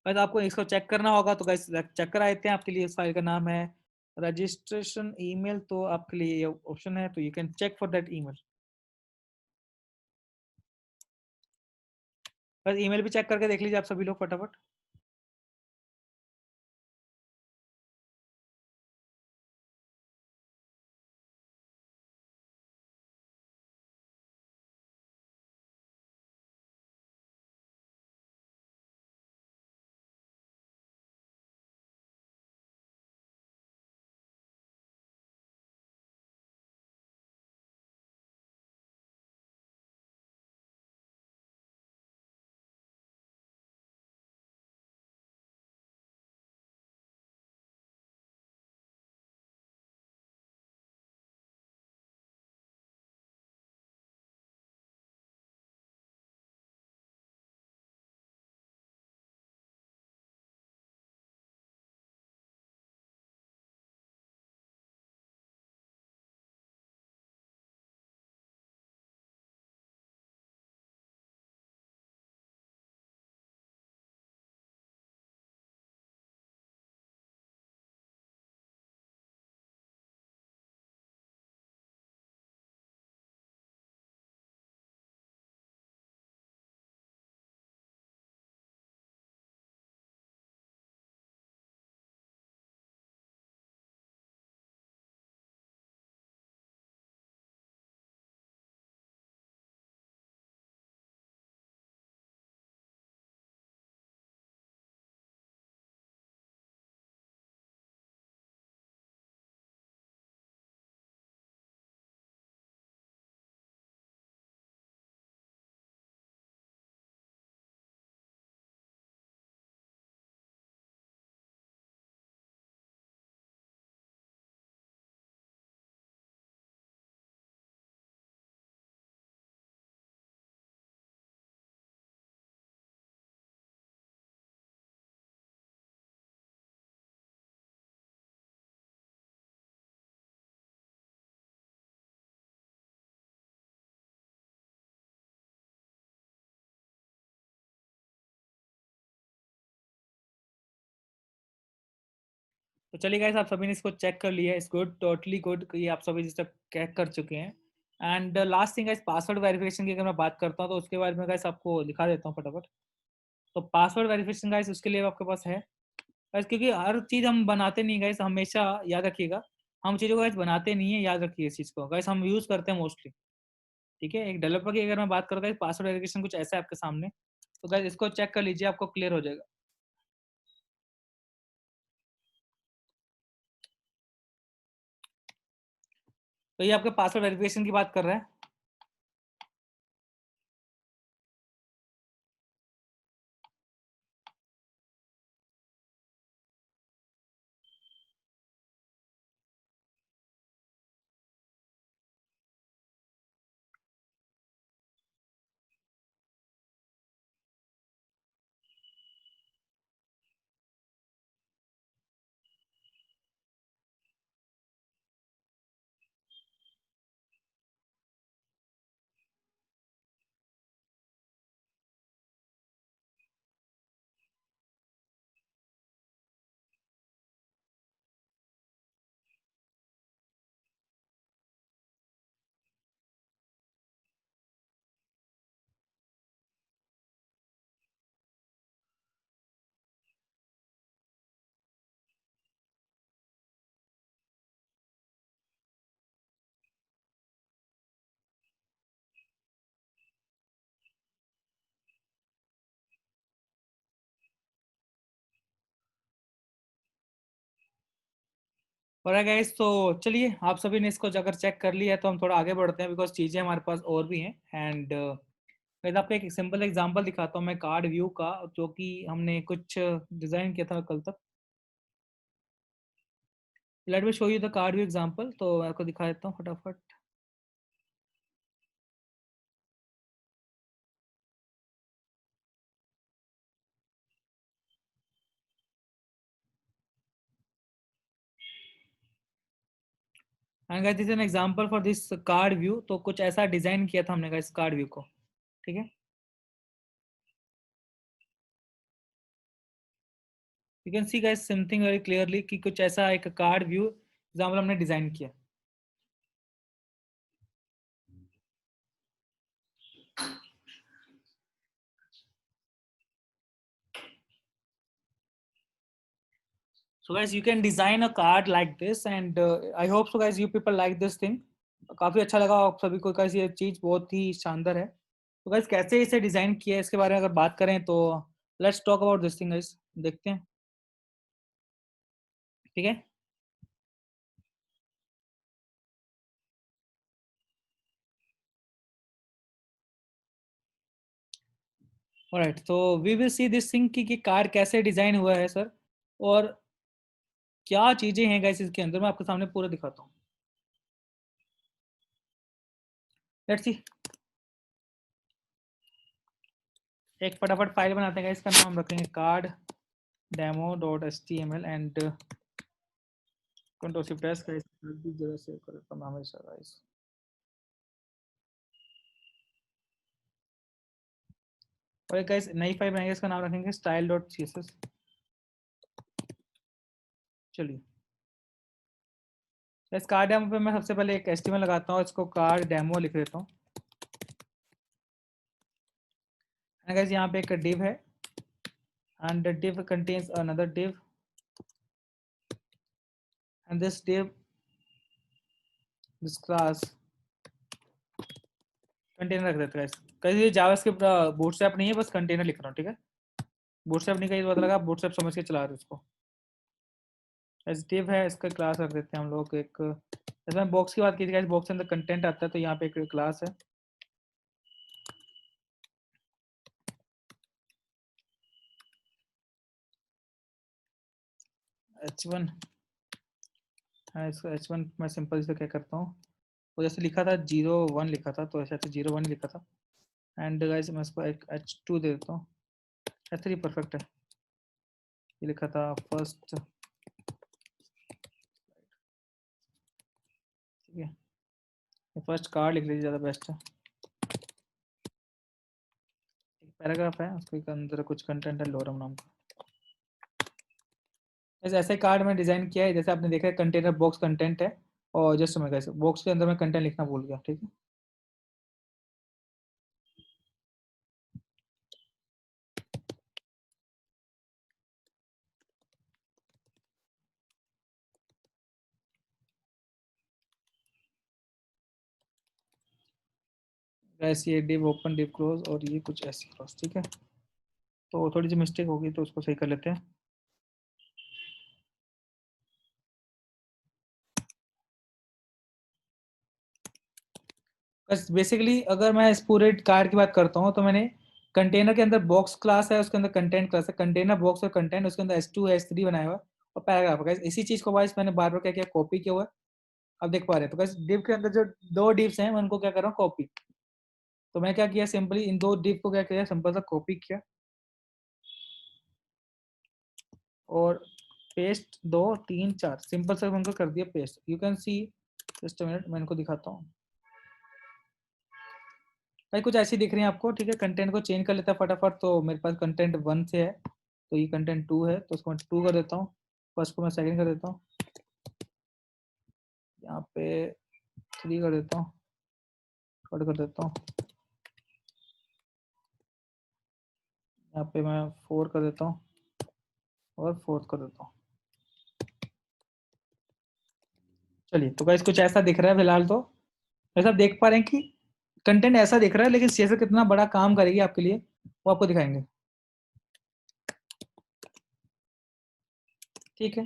बस आपको इसको चेक करना होगा, तो गाइस चेक करा देते हैं आपके लिए। इस फाइल का नाम है रजिस्ट्रेशन ईमेल, तो आपके लिए ये ऑप्शन है, तो you can check for that email. बस ईमेल भी चेक करके देख लीजिए आप सभी लोग फटाफट। तो चलिए गाइस, आप सभी ने इसको चेक कर लिया है। इट्स गुड, टोटली गुड कि आप सभी इसे चेक कर चुके हैं। And last thing guys, password verification की अगर मैं बात करता हूँ तो उसके बारे में गाइस आपको दिखा देता हूँ फटाफट। तो पासवर्ड वेरिफिकेशन गाइस उसके लिए आपके पास है गाइस, क्योंकि हर चीज़ हम बनाते नहीं गाइस, हमेशा याद रखिएगा। हम चीज़ों को गाइस बनाते नहीं है, याद रखिए इस चीज़ को गाइस, हम यूज़ करते हैं मोस्टली। ठीक है, एक डेवलपर की अगर मैं बात करूँ गाइस, पासवर्ड वेरिफिकेशन कुछ ऐसा है आपके सामने। तो गाइस इसको चेक कर लीजिए, आपको क्लियर हो जाएगा। तो ये आपके पासवर्ड वेरिफिकेशन की बात कर रहा है। और गाइस, तो चलिए आप सभी ने इसको अगर चेक कर लिया है तो हम थोड़ा आगे बढ़ते हैं, बिकॉज चीज़ें हमारे पास और भी हैं। एंड मैं आपको एक सिंपल एग्जांपल दिखाता हूँ मैं कार्ड व्यू का, जो कि हमने कुछ डिज़ाइन किया था कल तक। Let me show you the card view example, तो मैं आपको दिखा देता हूँ फटाफट। And guys, this is an example for this card view. तो कुछ ऐसा डिज़ाइन किया था हमने गाइस कार्ड व्यू को। ठीक है, you can see guys something very clearly कि कुछ ऐसा एक कार्ड व्यू एग्जांपल हमने डिज़ाइन किया। So guys, you can design a card like this, and I hope so guys you people like this thing. काफी अच्छा लगा आप सभी को guys, ये चीज बहुत ही शानदार है। तो guys कैसे इसे डिजाइन किया है इसके बारे में अगर बात करें तो let's talk about this thing guys, देखते हैं। ठीक है, ऑलराइट, तो we will see this thing कि कार्ड कैसे डिजाइन हुआ है सर, और क्या चीजें हैं गाइस इसके अंदर, मैं आपके सामने पूरा दिखाता हूँ। लेट्स सी, एक फटाफट फाइल बनाते हैं guys, इसका नाम रखेंगे card demo dot H T M L and control shift S guys, जगह सेव कर देता हूँ मैं हमेशा गाइस। और एक गाइस नई फाइल बनाएंगे, इसका नाम रखेंगे style dot C S S. चलिए, इस कार्ड डेमो पे मैं सबसे पहले एक एचटीएमएल लगाता हूँ, इसको कार्ड डेमो लिख देता हूँ। गाइस यहाँ पे एक div है and the div contains another div and this div, this class container रख देते हैं। कहीं ये जावास्क्रिप्ट बूटस्ट्रैप नहीं है, बस कंटेनर लिख रहा हूँ। ठीक है, बूटस्ट्रैप नहीं, कहीं पता लगा बूटस्ट्रैप समझ के चला रहे उसको। एस div है, इसका क्लास रख देते हैं हम लोग एक। इसमें बॉक्स की बात की थी, बॉक्स के अंदर कंटेंट आता है, तो यहाँ पे एक क्लास है h1। इसको h1 मैं सिंपल से क्या करता हूँ, वो जैसे लिखा था 01 लिखा था, तो ऐसे 01 लिखा था। एंड गाइस मैं इसको एक h2 दे देता हूँ। h3 परफेक्ट है, ये लिखा था फर्स्ट। ठीक है, फर्स्ट कार्ड लिख लीजिए, ज़्यादा बेस्ट है। एक पैराग्राफ है, उसके अंदर कुछ कंटेंट है लोरम नाम का। ऐसे कार्ड में डिजाइन किया है, जैसे आपने देखा है कंटेनर बॉक्स कंटेंट है, और जस्ट मैं कैसे बॉक्स के अंदर मैं कंटेंट लिखना भूल गया, ठीक है। ऐसे ये डिव ओपन डिव क्लोज और ये कुछ ऐसे क्लोज, ठीक है। तो थोड़ी सी मिस्टेक होगी तो उसको सही कर लेते हैं। बस बेसिकली अगर मैं इस पूरे कार्ड की बात करता हूँ तो मैंने कंटेनर के अंदर बॉक्स क्लास है, उसके अंदर कंटेंट क्लास है, कंटेनर बॉक्स और कंटेंट, उसके अंदर S2 S3 बनाया हुआ है, और पैराग्राफ है। इसी चीज को वाइस मैंने बार बार क्या किया, कॉपी किया हुआ है। अब देख पा रहे हैं, तो बस डिव के अंदर जो दो डिव्स हैं मैं उनको क्या कर रहा हूँ, कॉपी। तो मैं क्या किया, सिंपली इन दो डिव को क्या किया, सिंपल सा कॉपी किया और पेस्ट, 2 3 4 सिंपल सा उनको कर दिया paste. You can see, just minute मैं इनको दिखाता हूँ भाई, कुछ ऐसी दिख रही है आपको, ठीक है। कंटेंट को चेंज कर लेता है फटाफट। तो मेरे पास कंटेंट 1 से है, तो ये कंटेंट 2 है, तो उसको मैं 2 कर देता हूँ। फर्स्ट को मैं सेकंड कर देता हूँ, यहाँ पे 3 कर देता हूँ, कट कर देता हूँ, यहाँ पे मैं 4 कर देता हूँ और 4th कर देता हूँ। चलिए, तो गाइस कुछ ऐसा दिख रहा है फिलहाल। तो जैसा आप देख पा रहे हैं कि कंटेंट ऐसा दिख रहा है, लेकिन सीएसएस कितना बड़ा काम करेगी आपके लिए वो आपको दिखाएंगे, ठीक है।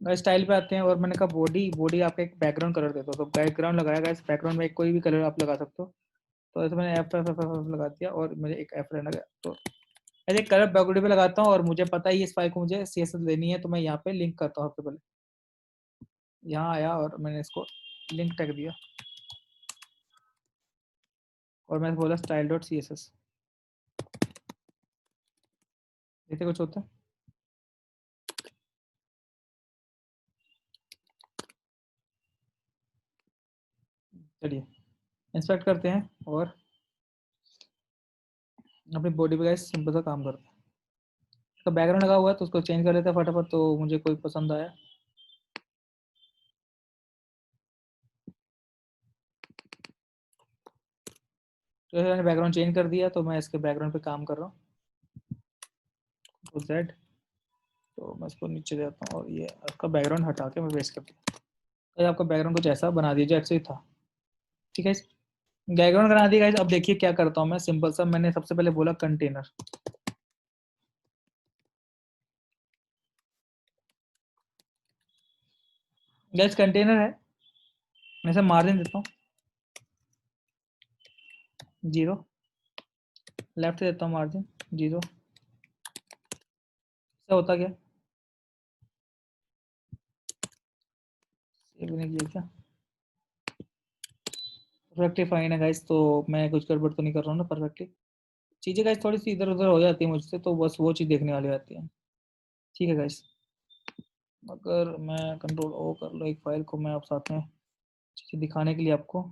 गाइस स्टाइल पे आते हैं, और मैंने कहा बॉडी, बॉडी आपका एक बैकग्राउंड कलर देता हूँ, तो बैकग्राउंड लगाया गाइस। बैकग्राउंड में कोई भी कलर आप लगा सकते हो। तो ऐसे मैंने एफ लगा दिया और मुझे एक एफ रहना गया। तो ऐसे कलर बैकग्राउंड पे लगाता हूँ, और मुझे पता ही इस फाइल को मुझे सीएसएस लेनी है, तो मैं यहाँ पे लिंक करता हूँ। सबसे पहले यहाँ आया और मैंने इसको लिंक टैग दिया, और मैं बोला style dot C S S, ऐसे कुछ होता है। चलिए इंस्पेक्ट करते हैं और अपनी बॉडी पे गाइस सिंपल सा काम करते हैं। तो बैकग्राउंड लगा हुआ है, तो उसको चेंज कर लेते हैं फटाफट। तो मुझे कोई पसंद आया, तो मैंने बैकग्राउंड चेंज कर दिया। तो मैं इसके बैकग्राउंड पे काम कर रहा हूँ, तो जेड, तो मैं इसको नीचे जाता हूँ और ये इसका बैकग्राउंड हटा के मैं पेस्ट कर दिया। तो आपका बैकग्राउंड कुछ ऐसा बना दीजिए, ऐसे ही था, ठीक है। बैकग्राउंड बना दिया गाइस। अब देखिए क्या करता हूँ मैं, सिंपल सा मैंने सबसे पहले बोला कंटेनर, गाइस कंटेनर है, मैं इसे मार्जिन देता हूँ 0, लेफ्ट से देता हूँ मार्जिन 0। इससे होता क्या, सेव नहीं किया क्या, परफेक्टली फाइन है गाइस। तो मैं कुछ गड़बड़ तो नहीं कर रहा हूँ ना, परफेक्टली। चीज़ें गाइस थोड़ी सी इधर उधर हो जाती है मुझसे, तो बस वो चीज़ देखने वाली आती है, ठीक है गाइस। अगर मैं कंट्रोल ओ कर लो एक फाइल को, मैं आप साथ में चीज़ें दिखाने के लिए आपको,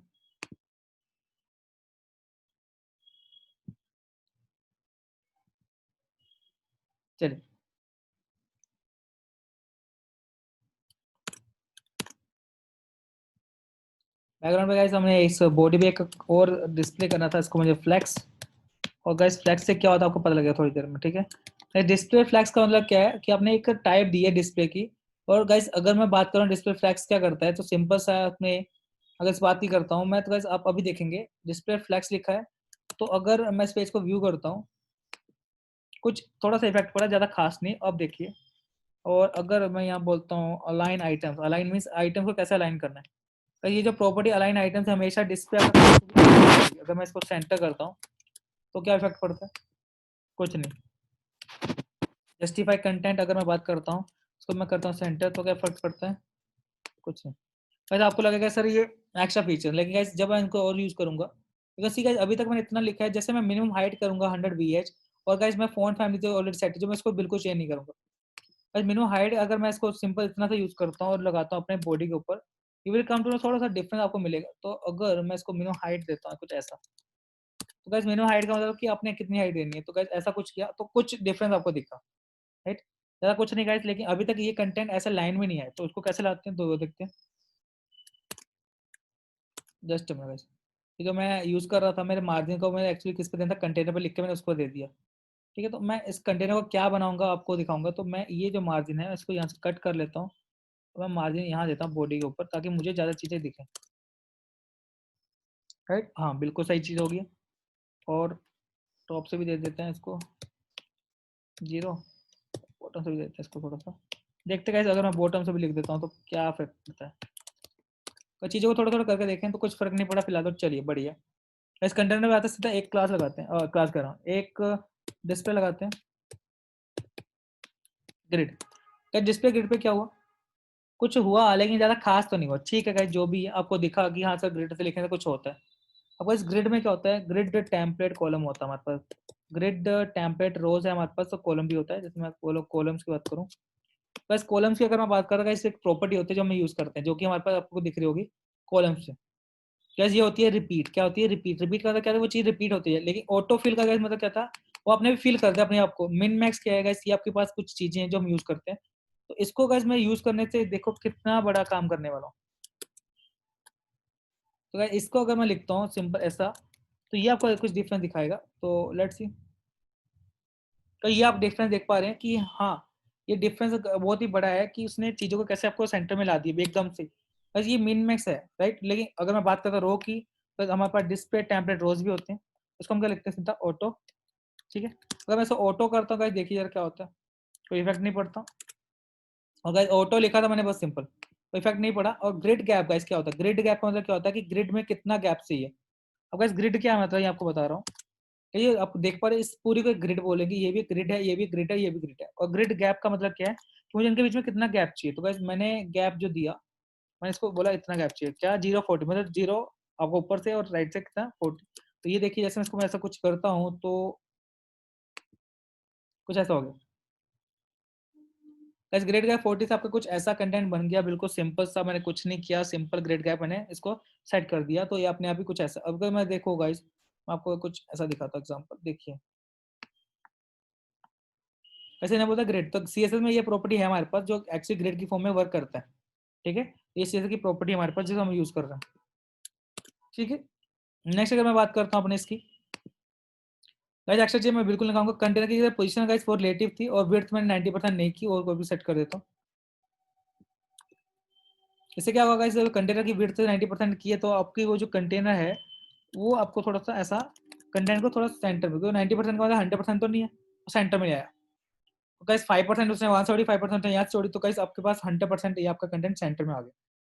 चलिए। बैकग्राउंड पे गाइस हमने इस बॉडी पे एक और डिस्प्ले करना था, इसको मुझे फ्लैक्स, और गाइस फ्लैक्स से क्या होता है आपको पता लगेगा थोड़ी देर में, ठीक है। डिस्प्ले फ्लैक्स का मतलब क्या है कि आपने एक टाइप दी है डिस्प्ले की। और गाइस अगर मैं बात करूँ डिस्प्ले फ्लैक्स क्या करता है, तो सिंपल सा आपने, अगर इस बात की करता हूँ मैं, तो गाइस आप अभी देखेंगे डिस्प्ले फ्लैक्स लिखा है। तो अगर मैं इस पेज को व्यू करता हूँ, कुछ थोड़ा सा इफेक्ट पड़ा, ज़्यादा खास नहीं। अब देखिए, और अगर मैं यहाँ बोलता हूँ align items, align means item को कैसे अलाइन करना है। तो ये जो प्रॉपर्टी अलाइन आइटम्स हमेशा डिस्प्ले, अगर मैं इसको सेंटर करता हूँ तो क्या इफेक्ट पड़ता है, कुछ नहीं। जस्टिफाई कंटेंट अगर मैं बात करता हूँ, उसको मैं करता हूँ सेंटर, तो क्या फर्क पड़ता है, कुछ नहीं। वैसे आपको लगेगा सर ये एक्स्ट्रा फीचर, लेकिन गाइस जब मैं इनको और यूज करूंगा, बिकॉज सी गाइस अभी तक मैंने इतना लिखा है, जैसे मैं मिनिमम हाइट करूंगा 100 VH, और गाइस मैं फोन फैमिली तो ऑलरेडी सेट है, जो मैं इसको बिल्कुल चेंज नहीं करूंगा। गाइस मिनिमम हाइट अगर मैं इसको सिंपल इतना सा यूज करता हूँ और लगाता हूँ अपने बॉडी के ऊपर, यू विल कम टू थोड़ा सा डिफरेंस आपको मिलेगा। तो अगर मैं इसको मिनिमम हाइट देता हूँ कुछ ऐसा, तो गाइस मिनिमम हाइट का मतलब कि आपने कितनी हाइट देनी है, तो गाइस ऐसा कुछ किया तो कुछ डिफरेंस आपको दिखा, राइट। ज़्यादा कुछ नहीं गाइस, लेकिन अभी तक ये कंटेंट ऐसा लाइन में नहीं आया, तो उसको कैसे लाते हैं तो वो देखते हैं। जस्ट मैं गाइस, ये जो मैं यूज़ कर रहा था मेरे मार्जिन को मैं एक्चुअली किस पे देना था, कंटेनर पे लिख के मैंने उसको दे दिया। ठीक है, तो मैं इस कंटेनर को क्या बनाऊँगा आपको दिखाऊँगा। तो मैं ये जो मार्जिन है इसको यहाँ से कट कर लेता हूँ, तो मैं मार्जिन यहाँ देता हूँ बॉडी के ऊपर ताकि मुझे ज़्यादा चीज़ें दिखें। राइट, हाँ बिल्कुल सही चीज़ होगी। और टॉप से भी दे देते हैं इसको 0, बॉटम से भी देते हैं इसको थोड़ा सा। देखते गाइस, अगर मैं बॉटम से भी लिख देता हूँ तो क्या फ़र्क पड़ता है। तो चीज़ों को थोड़ा-थोड़ा करके देखें तो कुछ फ़र्क नहीं पड़ा फिलहाल, तो चलिए बढ़िया। इस कंटेनर में आते सीधा एक क्लास लगाते हैं, क्लास कह रहा हूँ, एक डिस्प्ले लगाते हैं, ग्रिड। क्या डिस्प्ले ग्रिड पे क्या हुआ? कुछ हुआ लेकिन ज़्यादा खास तो नहीं हुआ। ठीक है गाइस, जो भी है आपको दिखा कि हाँ सर ग्रिड से लिखने से कुछ होता है। अब इस ग्रिड में क्या होता है, ग्रिड टेम्पलेट कॉलम होता है हमारे पास। ग्रिड टेम्पलेट रोज है हमारे पास, तो कॉलम भी होता है। जैसे मैं कॉलम्स की बात करूँ, बस कॉलम्स की अगर मैं बात कर रहा हूँ, एक प्रॉपर्टी होती है जो हम यूज करते हैं, जो कि हमारे पास आपको दिख रही होगी कॉलम्स से। कैसे ये होती है रिपीट, क्या होती है रिपीट, रिपीट का मतलब क्या है, वो चीज रिपीट होती है। लेकिन ऑटो फिल का मतलब क्या था, वो अपने भी फिल करते हैं अपने आप को। मिन मैक्स क्या है गाइस, ये आपके पास कुछ चीजें हैं जो हम यूज करते हैं। तो इसको गाइस मैं यूज करने से देखो कितना बड़ा काम करने वाला हूँ। तो गाइस इसको अगर मैं लिखता हूँ सिंपल ऐसा, तो ये आपको कुछ डिफरेंस दिखाएगा। तो लेट्स सी, तो ये आप डिफरेंस देख पा रहे हैं कि हाँ, ये डिफरेंस बहुत ही बड़ा है कि उसने चीज़ों को कैसे आपको सेंटर में ला दिया एकदम से। बस ये मिन मैक्स है, राइट। लेकिन अगर मैं बात करता हूँ रो की, तो हमारे पास डिस्प्ले टेम्पलेट रोज भी होते हैं। उसको हम क्या लिखते हैं सीधा ऑटो। ठीक है, अगर मैं इसको ऑटो करता हूँ गाइस, देखिए यार क्या होता है, कोई इफेक्ट नहीं पड़ता। और गाइस ऑटो लिखा था मैंने बस सिंपल, कोई इफेक्ट नहीं पड़ा। और ग्रिड गैप गाइस क्या होता है, ग्रिड गैप का मतलब क्या होता है कि ग्रिड में कितना गैप चाहिए। अब गाइस ग्रिड क्या मतलब ये आपको बता रहा हूँ। ये आप देख पा रहे हैं, इस पूरी को ग्रिड बोलेंगे, ये भी ग्रिड है, ये भी ग्रिड है, ये भी ग्रिड है। और ग्रिड गैप का मतलब क्या है कि मुझे इनके बीच में कितना गैप चाहिए। तो गाइस मैंने गैप जो दिया, मैंने इसको बोला इतना गैप चाहिए, क्या 0-40 मतलब 0 आपको ऊपर से और राइट से कितना 40। तो ये देखिए जैसे मैं इसको मैं ऐसा कुछ करता हूँ तो कुछ ऐसा हो गया। गाइस ग्रेड गैप 40 से आपका कुछ ऐसा कंटेंट बन गया, बिल्कुल सिंपल सा। मैंने कुछ नहीं किया, सिंपल ग्रेड गैप मैंने इसको सेट कर दिया, तो ये अपने आप ही कुछ ऐसा। अब अगर मैं देखो गाइस, मैं आपको कुछ ऐसा दिखाता हूँ एग्जांपल, देखिए ऐसे नहीं बोलता ग्रिड। तो सीएसएस में ये प्रॉपर्टी है हमारे पास जो एक्चुअली ग्रिड की फॉर्म में वर्क करता है। ठीक है, ये सीएसएस की प्रॉपर्टी हमारे पास जिसे हम यूज कर रहे हैं। ठीक है, नेक्स्ट अगर मैं बात करता हूँ अपने इसकी, गाइस एक्चुअली मैं बिल्कुल नहीं कहूँगा कंटेनर की पोजीशन गाइस फॉर रिलेटिव थी, और विड्थ मैंने 90% नहीं की, और कोई भी सेट कर देता हूँ। इससे क्या होगा गाइस, जब कंटेनर की विड्थ 90% की है तो आपकी वो जो कंटेनर है वो आपको थोड़ा सा ऐसा कंटेंट को थोड़ा सेंटर में, क्योंकि 90% का मतलब 100% तो नहीं है, सेंटर में आया। तो गाइस 5% उसने वहां से छोड़ी, 5% यहाँ से छोड़ी, तो गाइस आपके पास 100% ये आपका कंटेंट सेंटर में आ गया।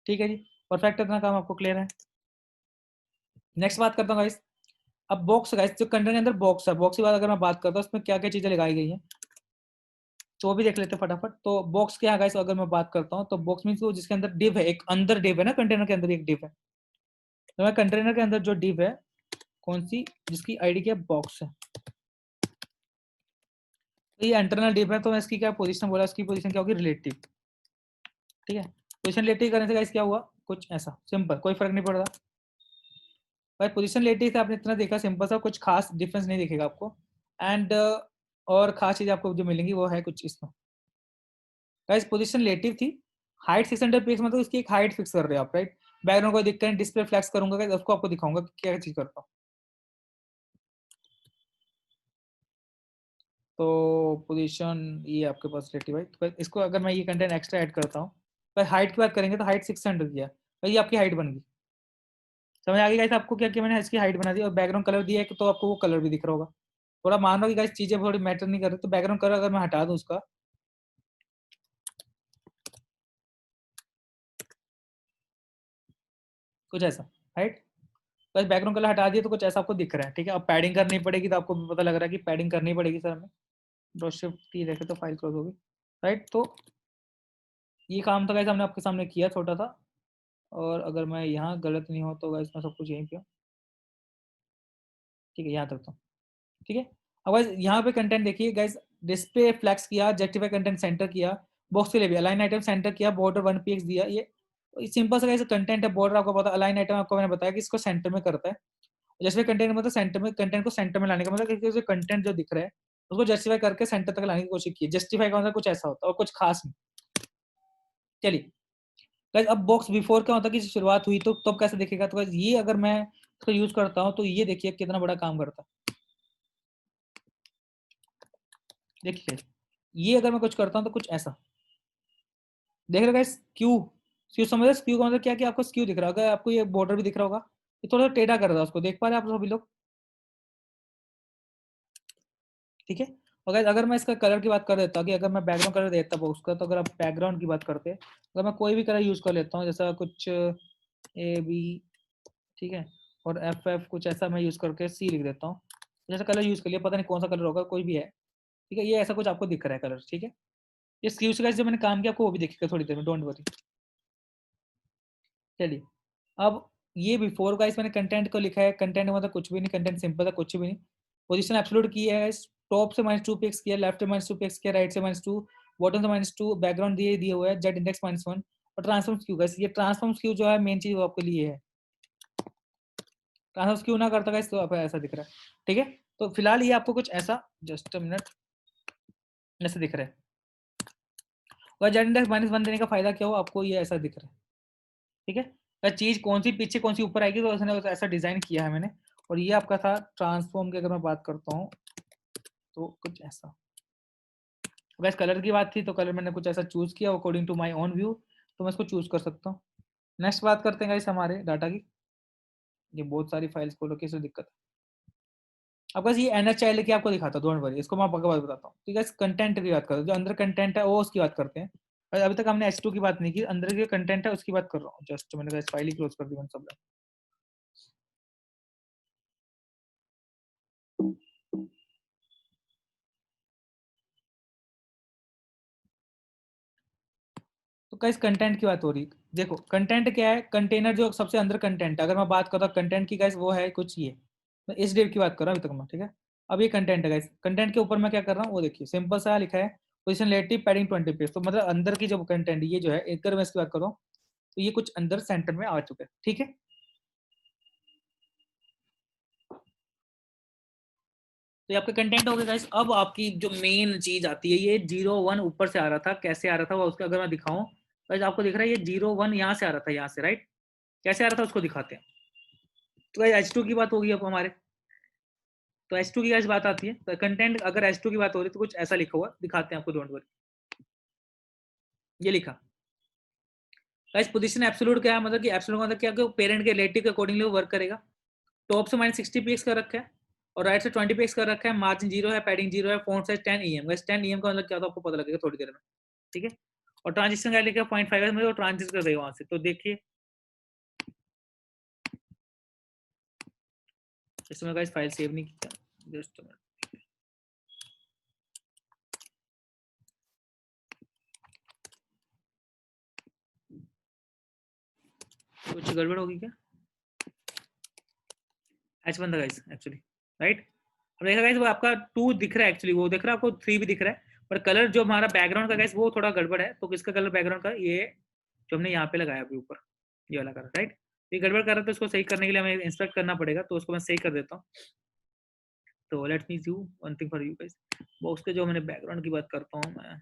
ठीक है जी, परफेक्ट, इतना काम आपको क्लियर है। नेक्स्ट बात करता हूँ गाइस, अब बॉक्स गाइस, जो कंटेंट के अंदर बॉक्स है, बॉक्स की बात अगर मैं बात करता हूँ उसमें क्या क्या चीजें लगाई गई हैं, तो वो भी देख लेते हैं फटाफट। तो बॉक्स क्या है गाइस, अगर मैं बात करता हूँ तो बॉक्स मीन्स वो जिसके अंदर डिव है, एक अंदर डिव है ना, कंटेनर के अंदर एक डिव है। तो मैं कंटेनर के अंदर जो डिव है कौन सी, जिसकी आईडी क्या बॉक्स है, तो ये इंटरनल डिव है। तो मैं इसकी क्या पोजीशन बोला, इसकी पोजीशन क्या होगी रिलेटिव। ठीक है, पोजीशन रिलेटिव करने से गाइस क्या हुआ, कुछ ऐसा सिंपल, कोई फर्क नहीं पड़ रहा भाई। पोजीशन रिलेटिव से आपने इतना देखा सिंपल सा, कुछ खास डिफरेंस नहीं दिखेगा आपको। एंड और खास चीज आपको जो मिलेंगी वो है कुछ इसमें। गाइस पोजीशन रिलेटिव थी, हाइट 600 पिक्स, मतलब इसकी एक हाइट फिक्स कर रहे हो आप, राइट। बैकग्राउंड कोई दिक्कत नहीं, डिस्प्ले फ्लैक्स करूंगा गाइस, उसको आपको दिखाऊंगा कि क्या चीज करता हूँ। तो पोजीशन ये आपके पास रिलेटिव है, तो इसको अगर मैं ये कंटेंट एक्स्ट्रा ऐड करता हूँ, भाई हाइट की बात करेंगे तो हाइट 600 दिया, भाई ये आपकी हाइट बन गई। समझ आ गई गाइस आपको क्या किया मैंने, इसकी हाइट बना दी, और बैकग्राउंड कलर दिया है तो आपको वो कलर भी दिख रहा होगा। थोड़ा मान लो कि गाइस चीजें थोड़ी मैटर नहीं कर रही, तो बैकग्राउंड कलर अगर मैं हटा दूं उसका, कुछ ऐसा, राइट। बस बैकग्राउंड कलर हटा दिया तो कुछ ऐसा आपको दिख रहा है। ठीक है, अब पैडिंग करनी पड़ेगी, तो आपको भी पता लग रहा है कि पैडिंग करनी पड़ेगी सर हमें। ड्रॉ शिफ्ट की देखे तो फाइल क्लोज होगी, राइट। तो ये काम था गाइस, हमने आपके सामने किया छोटा सा। और अगर मैं यहाँ गलत नहीं हो तो गाइस मैं सब कुछ यहीं पे हूँ। ठीक है, यहाँ तक तो ठीक है। अब गाइस यहाँ पे कंटेंट देखिए गाइस, डिस्प्ले फ्लैक्स किया, जस्टिफाई कंटेंट सेंटर किया, बॉक्स के लिए भी अलाइन आइटम सेंटर किया, बॉर्डर 1 px दिया। ये सिंपल सा गाइस कंटेंट है। बॉर्डर आपको पता, अलाइन आइटम आपको मैंने बताया कि इसको सेंटर में करता है। जैसे कंटेंट मतलब सेंटर में, कंटेंट को सेंटर में लाने का मतलब कि कंटेंट जो दिख रहा है उसको जस्टिफाई करके सेंटर तक लाने की कोशिश की। जस्टिफाई का मतलब कुछ ऐसा होता है और कुछ खास नहीं। चलिए गाइस, अब बॉक्स बिफोर क्या होता है कि शुरुआत हुई तो तब कैसे दिखेगा, तो गाइस ये अगर मैं इसको यूज करता हूँ तो ये देखिए कितना बड़ा काम करता है। देखिए ये अगर मैं कुछ करता हूँ तो कुछ ऐसा देख रहे गाइस, क्यू क्यू समझ रहे, क्यू का मतलब क्या कि आपको स्क्यू दिख रहा होगा, आपको ये बॉर्डर भी दिख रहा होगा, ये थोड़ा सा टेढ़ा कर रहा है उसको, देख पा रहे हैं आप सभी लोग, ठीक है। और guys, अगर मैं इसका कलर की बात कर देता हूँ कि अगर मैं बैकग्राउंड कलर देता हूँ उसका, तो अगर आप बैकग्राउंड की बात करते हैं, अगर मैं कोई भी कलर यूज कर लेता हूँ जैसा कुछ ए बी, ठीक है, और एफ एफ कुछ ऐसा मैं यूज करके सी लिख देता हूँ, जैसा कलर यूज कर लिया, पता नहीं कौन सा कलर होगा, कोई भी है, ठीक है, ये ऐसा कुछ आपको दिख रहा है कलर, ठीक है। ये स्क्यू से जो मैंने काम किया आपको वो भी दिखेगा थोड़ी देर में, डोंट वरी। चलिए अब ये बिफोर गाइस मैंने कंटेंट को लिखा है, कंटेंट मतलब कुछ भी नहीं, कंटेंट सिंपल था, कुछ भी नहीं। पोजीशन एब्सोल्यूट की है, टॉप से -2 पिक्स किया, लेफ्ट से -2 पिक्स किया, राइट से -2, बॉटम से -2, बैकग्राउंड दिए हुए है, जेड इंडेक्स -1 और ट्रांसफॉर्म क्यू गाइस, ये ट्रांसफॉर्म क्यू जो है मेन चीज वो आपके लिए है। ट्रांसफॉर्म क्यू ना करता गाइस तो आपको ऐसा दिख रहा है, ठीक है। तो फिलहाल ये आपको कुछ ऐसा, जस्ट अ मिनट, ऐसा दिख रहा है। और जेड इंडेक्स -1 देने का फायदा क्या हो, आपको ये ऐसा दिख रहा है, ठीक है। चीज कौन सी पीछे कौन सी ऊपर आएगी, तो उसने ऐसा डिजाइन किया है मैंने। और ये आपका था ट्रांसफॉर्म की, अगर मैं बात करता हूँ तो कुछ ऐसा। वैसे कलर की बात थी तो कलर मैंने कुछ ऐसा चूज किया according to my own view, तो मैं इसको चूज कर सकता हूँ। नेक्स्ट बात करते हैं गाइस हमारे डाटा की। ये बहुत सारी फाइल्स खोलो, किस दिक्कत है। अब बस ये एनएच चाइल्ड की आपको दिखाता हूँ, डोंट वरी, इसको मैं आपको बात बताता हूँ। ठीक है, कंटेंट की बात करो, जो अंदर कंटेंट है वो उसकी बात करते हैं। और अभी तक हमने H2 की बात नहीं की, अंदर जो कंटेंट है उसकी बात कर रहा हूँ। जस्ट मैंने फाइल ही क्लोज कर दी मैंने सब। तो गाइस कंटेंट की बात हो रही है, देखो कंटेंट क्या है, कंटेनर जो सबसे अंदर कंटेंट है, अगर मैं बात करता हूँ कंटेंट की गाइस, वो है कुछ ये, मैं इस डेव की बात कर रहा हूँ अभी तक मैं, ठीक है। अब ये कंटेंट है गाइस, कंटेंट के ऊपर मैं क्या कर रहा हूँ वो देखिए, सिंपल सा लिखा है, पोजीशन रिलेटिव पैडिंग 20 पेज, तो मतलब अंदर की जो कंटेंट ये जो है, एक अगर मैं इसकी बात कर रहा हूँ तो ये कुछ अंदर सेंटर में आ चुका है, ठीक है। तो ये आपका कंटेंट हो गया गाइस। अब आपकी जो मेन चीज आती है, ये 0 1 ऊपर से आ रहा था, कैसे आ रहा था वो उसका अगर मैं दिखाऊं, गाइस आपको दिख रहा है ये 0 1 यहाँ से आ रहा था, यहाँ से, राइट। कैसे आ रहा था उसको दिखाते हैं। तो गाइस H2 की बात होगी अब हमारे, तो H2 की गाइस बात आती है, तो कंटेंट अगर H2 की बात हो रही है तो कुछ ऐसा लिखा हुआ दिखाते हैं आपको, डोंट वरी। ये लिखा गाइस, पोजीशन एब्सोल्यूट क्या है, मतलब कि एब्सोल्यूट मतलब क्या कि पेरेंट के रिलेटिव के अकॉर्डिंगली वो वर्क करेगा। टॉप से -60 पीएक्स कर रखा है और राइट से 20 पीएक्स कर रखा है, मार्जिन 0 है, पैडिंग 0 है, font size 10 EM, guys 10 EM का मतलब क्या होता है आपको पता लगेगा थोड़ी देर में, ठीक है। और ट्रांजिशन का लिखा 0.5 है, मतलब ट्रांजिशन कर देगा वहां से, तो देखिए इसमें गाइस फाइल सेव नहीं किया, जस्ट कुछ गड़बड़ होगी क्या। H1 था गाइस एक्चुअली, राइट। अब देखा गाइस वो आपका 2 दिख रहा है एक्चुअली, वो दिख रहा है आपको, 3 भी दिख रहा है, पर कलर जो हमारा बैकग्राउंड का गाइस वो थोड़ा गड़बड़ है। तो किसका कलर बैकग्राउंड का, ये जो हमने यहाँ पे लगाया अभी ऊपर, ये वाला कलर, राइट। ये गड़बड़ कर रहा है तो इसको सही करने के लिए हमें इंस्पेक्ट करना पड़ेगा, तो उसको मैं सही कर देता हूँ। तो let me do one thing for you guys, वो उसके जो मैंने बैकग्राउंड की बात करता हूँ मैं,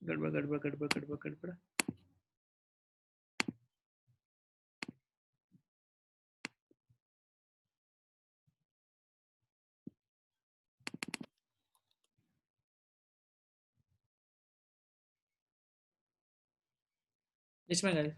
गड़बड़ गड़बड़ गड़बड़ गड़बड़ गड़बड़। इसमें गाइस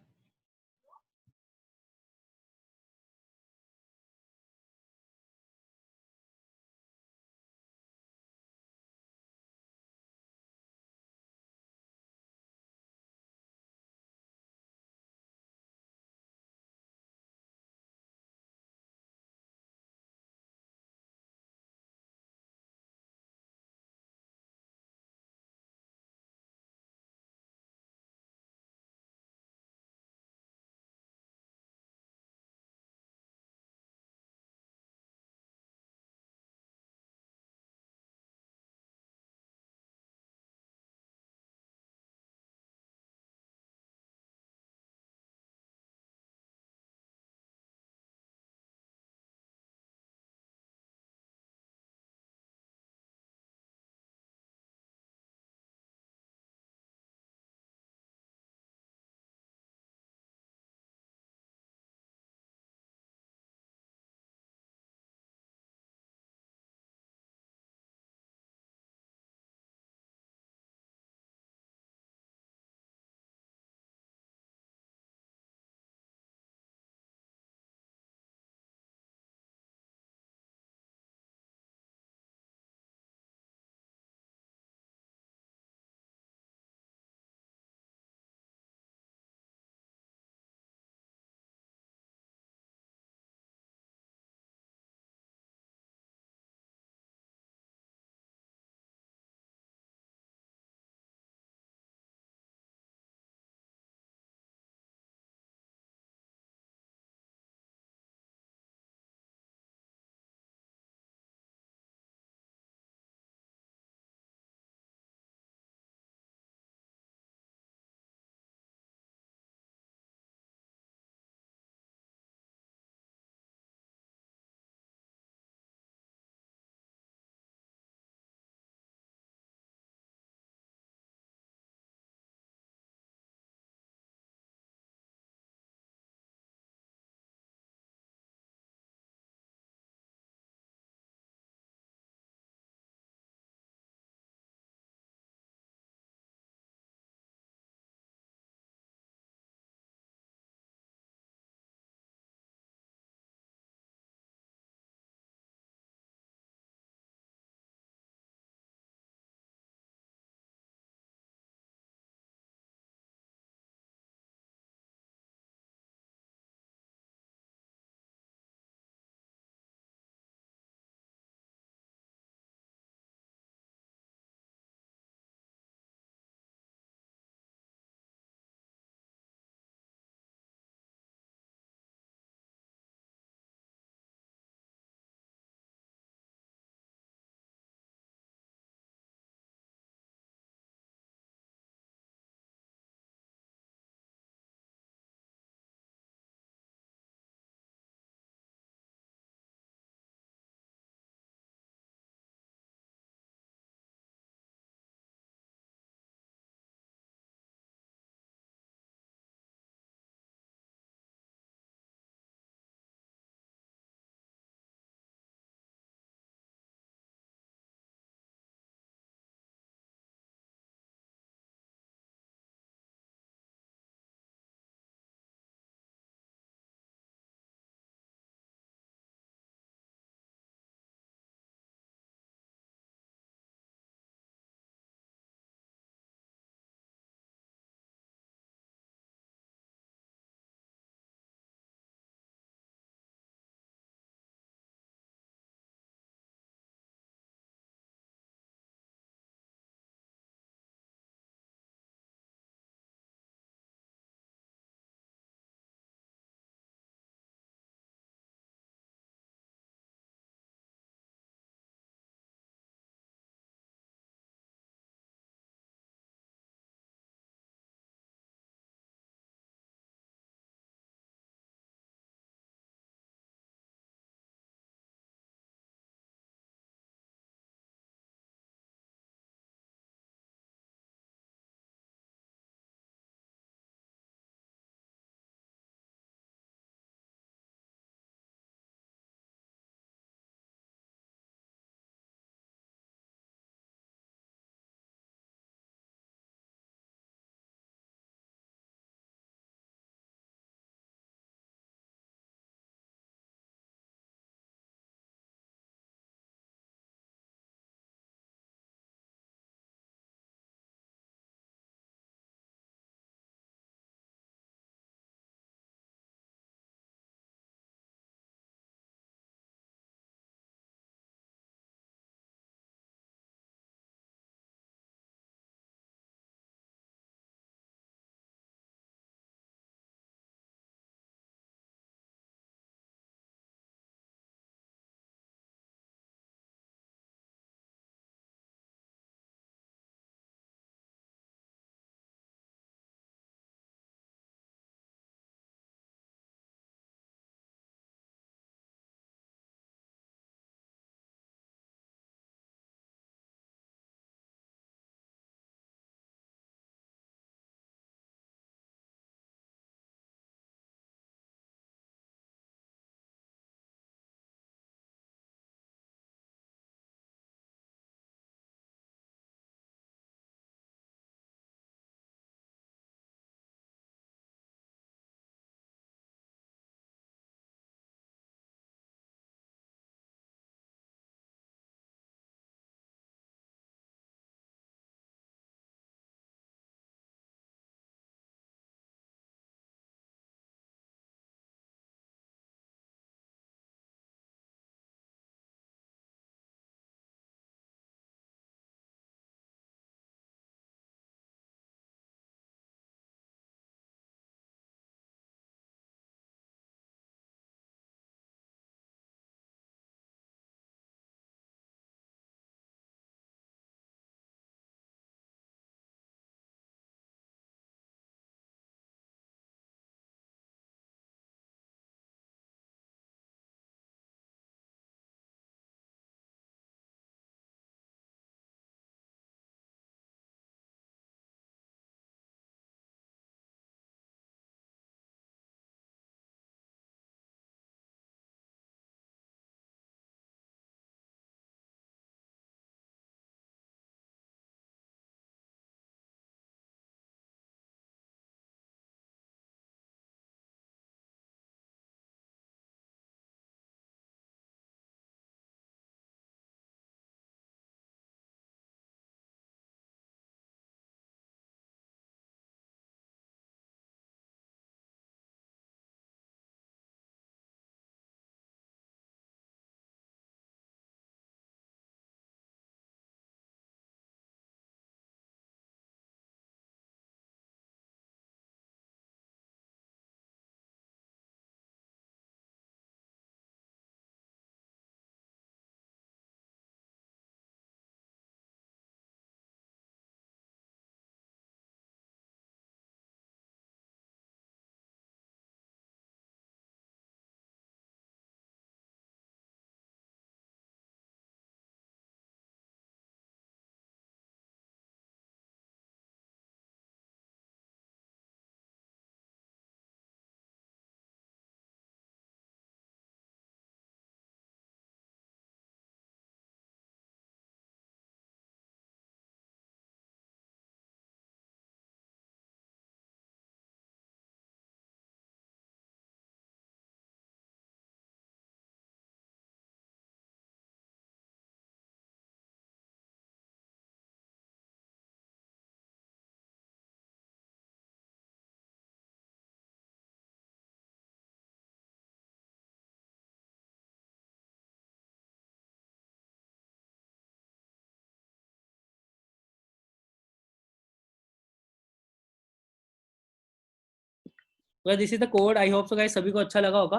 बस this is the code. I hope so guys सभी को अच्छा लगा होगा।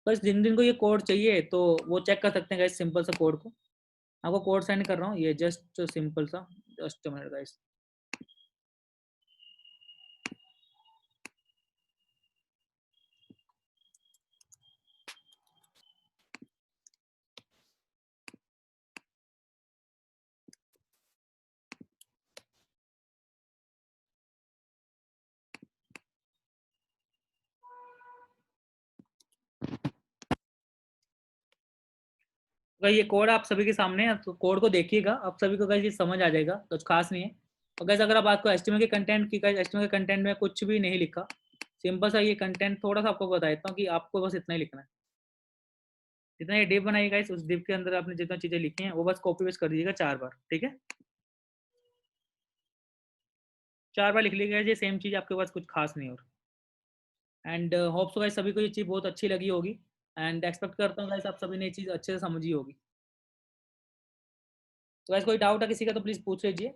बस जिन जिन को ये कोड चाहिए तो वो चेक कर सकते हैं गाइस, सिंपल सा कोड को। आपको कोड सेंड कर रहा हूँ, ये जस्ट सिंपल सा, जस्ट अ मिनट गाइस। भाई ये कोड आप सभी के सामने है, तो कोड को देखिएगा, आप सभी को गाइस ये समझ आ जाएगा, कुछ खास नहीं है। और गाइस अगर आप आपको एस्टिमेट के कंटेंट की, गाइस एस्टिमेट के कंटेंट में कुछ भी नहीं लिखा, सिंपल सा ये कंटेंट थोड़ा सा आपको बता देता हूँ कि आपको बस इतना ही लिखना है। जितना ये डिव बनाई गाइस, उस डिव के अंदर आपने जितना चीजें लिखी हैं वो बस कॉपी पेस्ट कर दीजिएगा 4 बार, ठीक है। 4 बार लिख लीजिएगा, ये सेम चीज आपके पास, कुछ खास नहीं। और एंड होप सो गाइस सभी को ये चीज़ बहुत अच्छी लगी होगी। एंड एक्सपेक्ट करता हूँ गाइस आप सभी ने ये चीज़ अच्छे से समझी होगी। तो गाइस कोई डाउट है किसी का तो प्लीज़ पूछ लीजिए।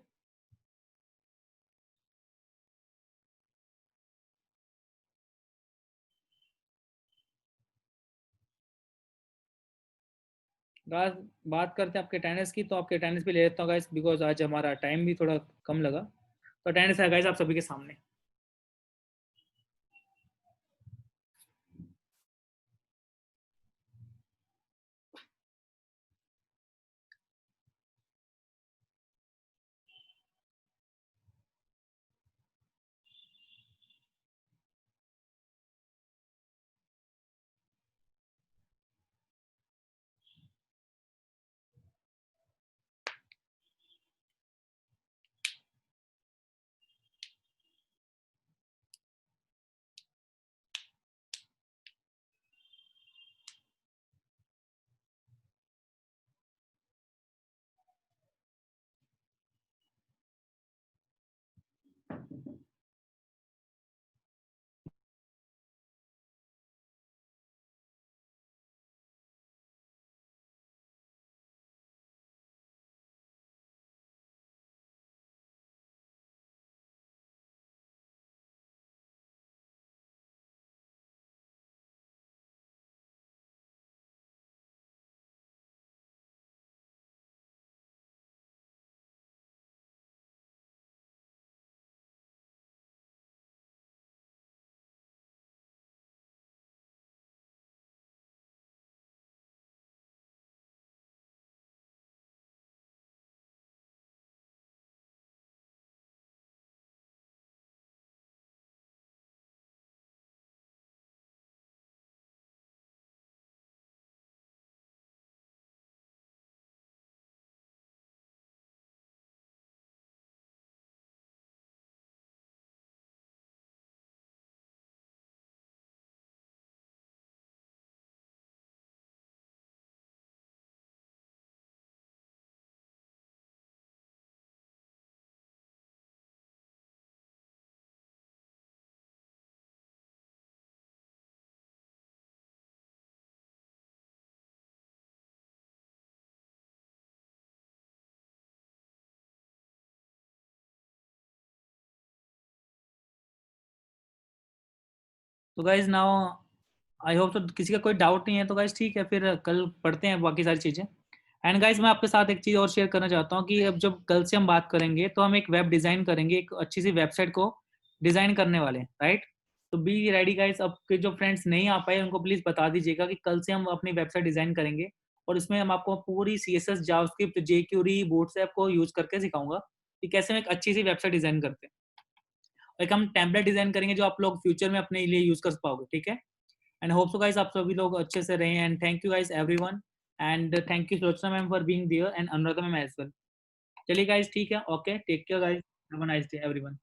गाइस बात करते हैं आपके अटेंडेंस की, तो आपके अटेंडेंस भी ले लेता हूँ गाइस, बिकॉज आज हमारा टाइम भी थोड़ा कम लगा। तो अटेंडेंस है गाइस आप सभी के सामने। तो गाइज नाउ आई होप तो किसी का कोई डाउट नहीं है, तो गाइज ठीक है, फिर कल पढ़ते हैं बाकी सारी चीज़ें। एंड गाइज मैं आपके साथ एक चीज़ और शेयर करना चाहता हूँ कि अब जब कल से हम बात करेंगे तो हम एक वेब डिज़ाइन करेंगे, एक अच्छी सी वेबसाइट को डिज़ाइन करने वाले हैं, राइट। तो बी रेडी गाइज, अब के जो फ्रेंड्स नहीं आ पाए उनको प्लीज़ बता दीजिएगा कि कल से हम अपनी वेबसाइट डिज़ाइन करेंगे। और इसमें हम आपको पूरी CSS, जावास्क्रिप्ट, jQuery, बूटस्ट्रैप को यूज़ करके सिखाऊंगा कि कैसे हम एक अच्छी सी वेबसाइट डिज़ाइन करते हैं। एक हम टेम्पलेट डिज़ाइन करेंगे जो आप लोग फ्यूचर में अपने लिए यूज़ कर पाओगे, ठीक है। एंड होप सो गाइस आप सभी लोग अच्छे से रहें, and thank you guys everyone. And thank you Sulochana ma'am for being there, and Anuradha ma'am as well. चलिए गाइस ठीक है, okay, take care guys, have a nice day everyone.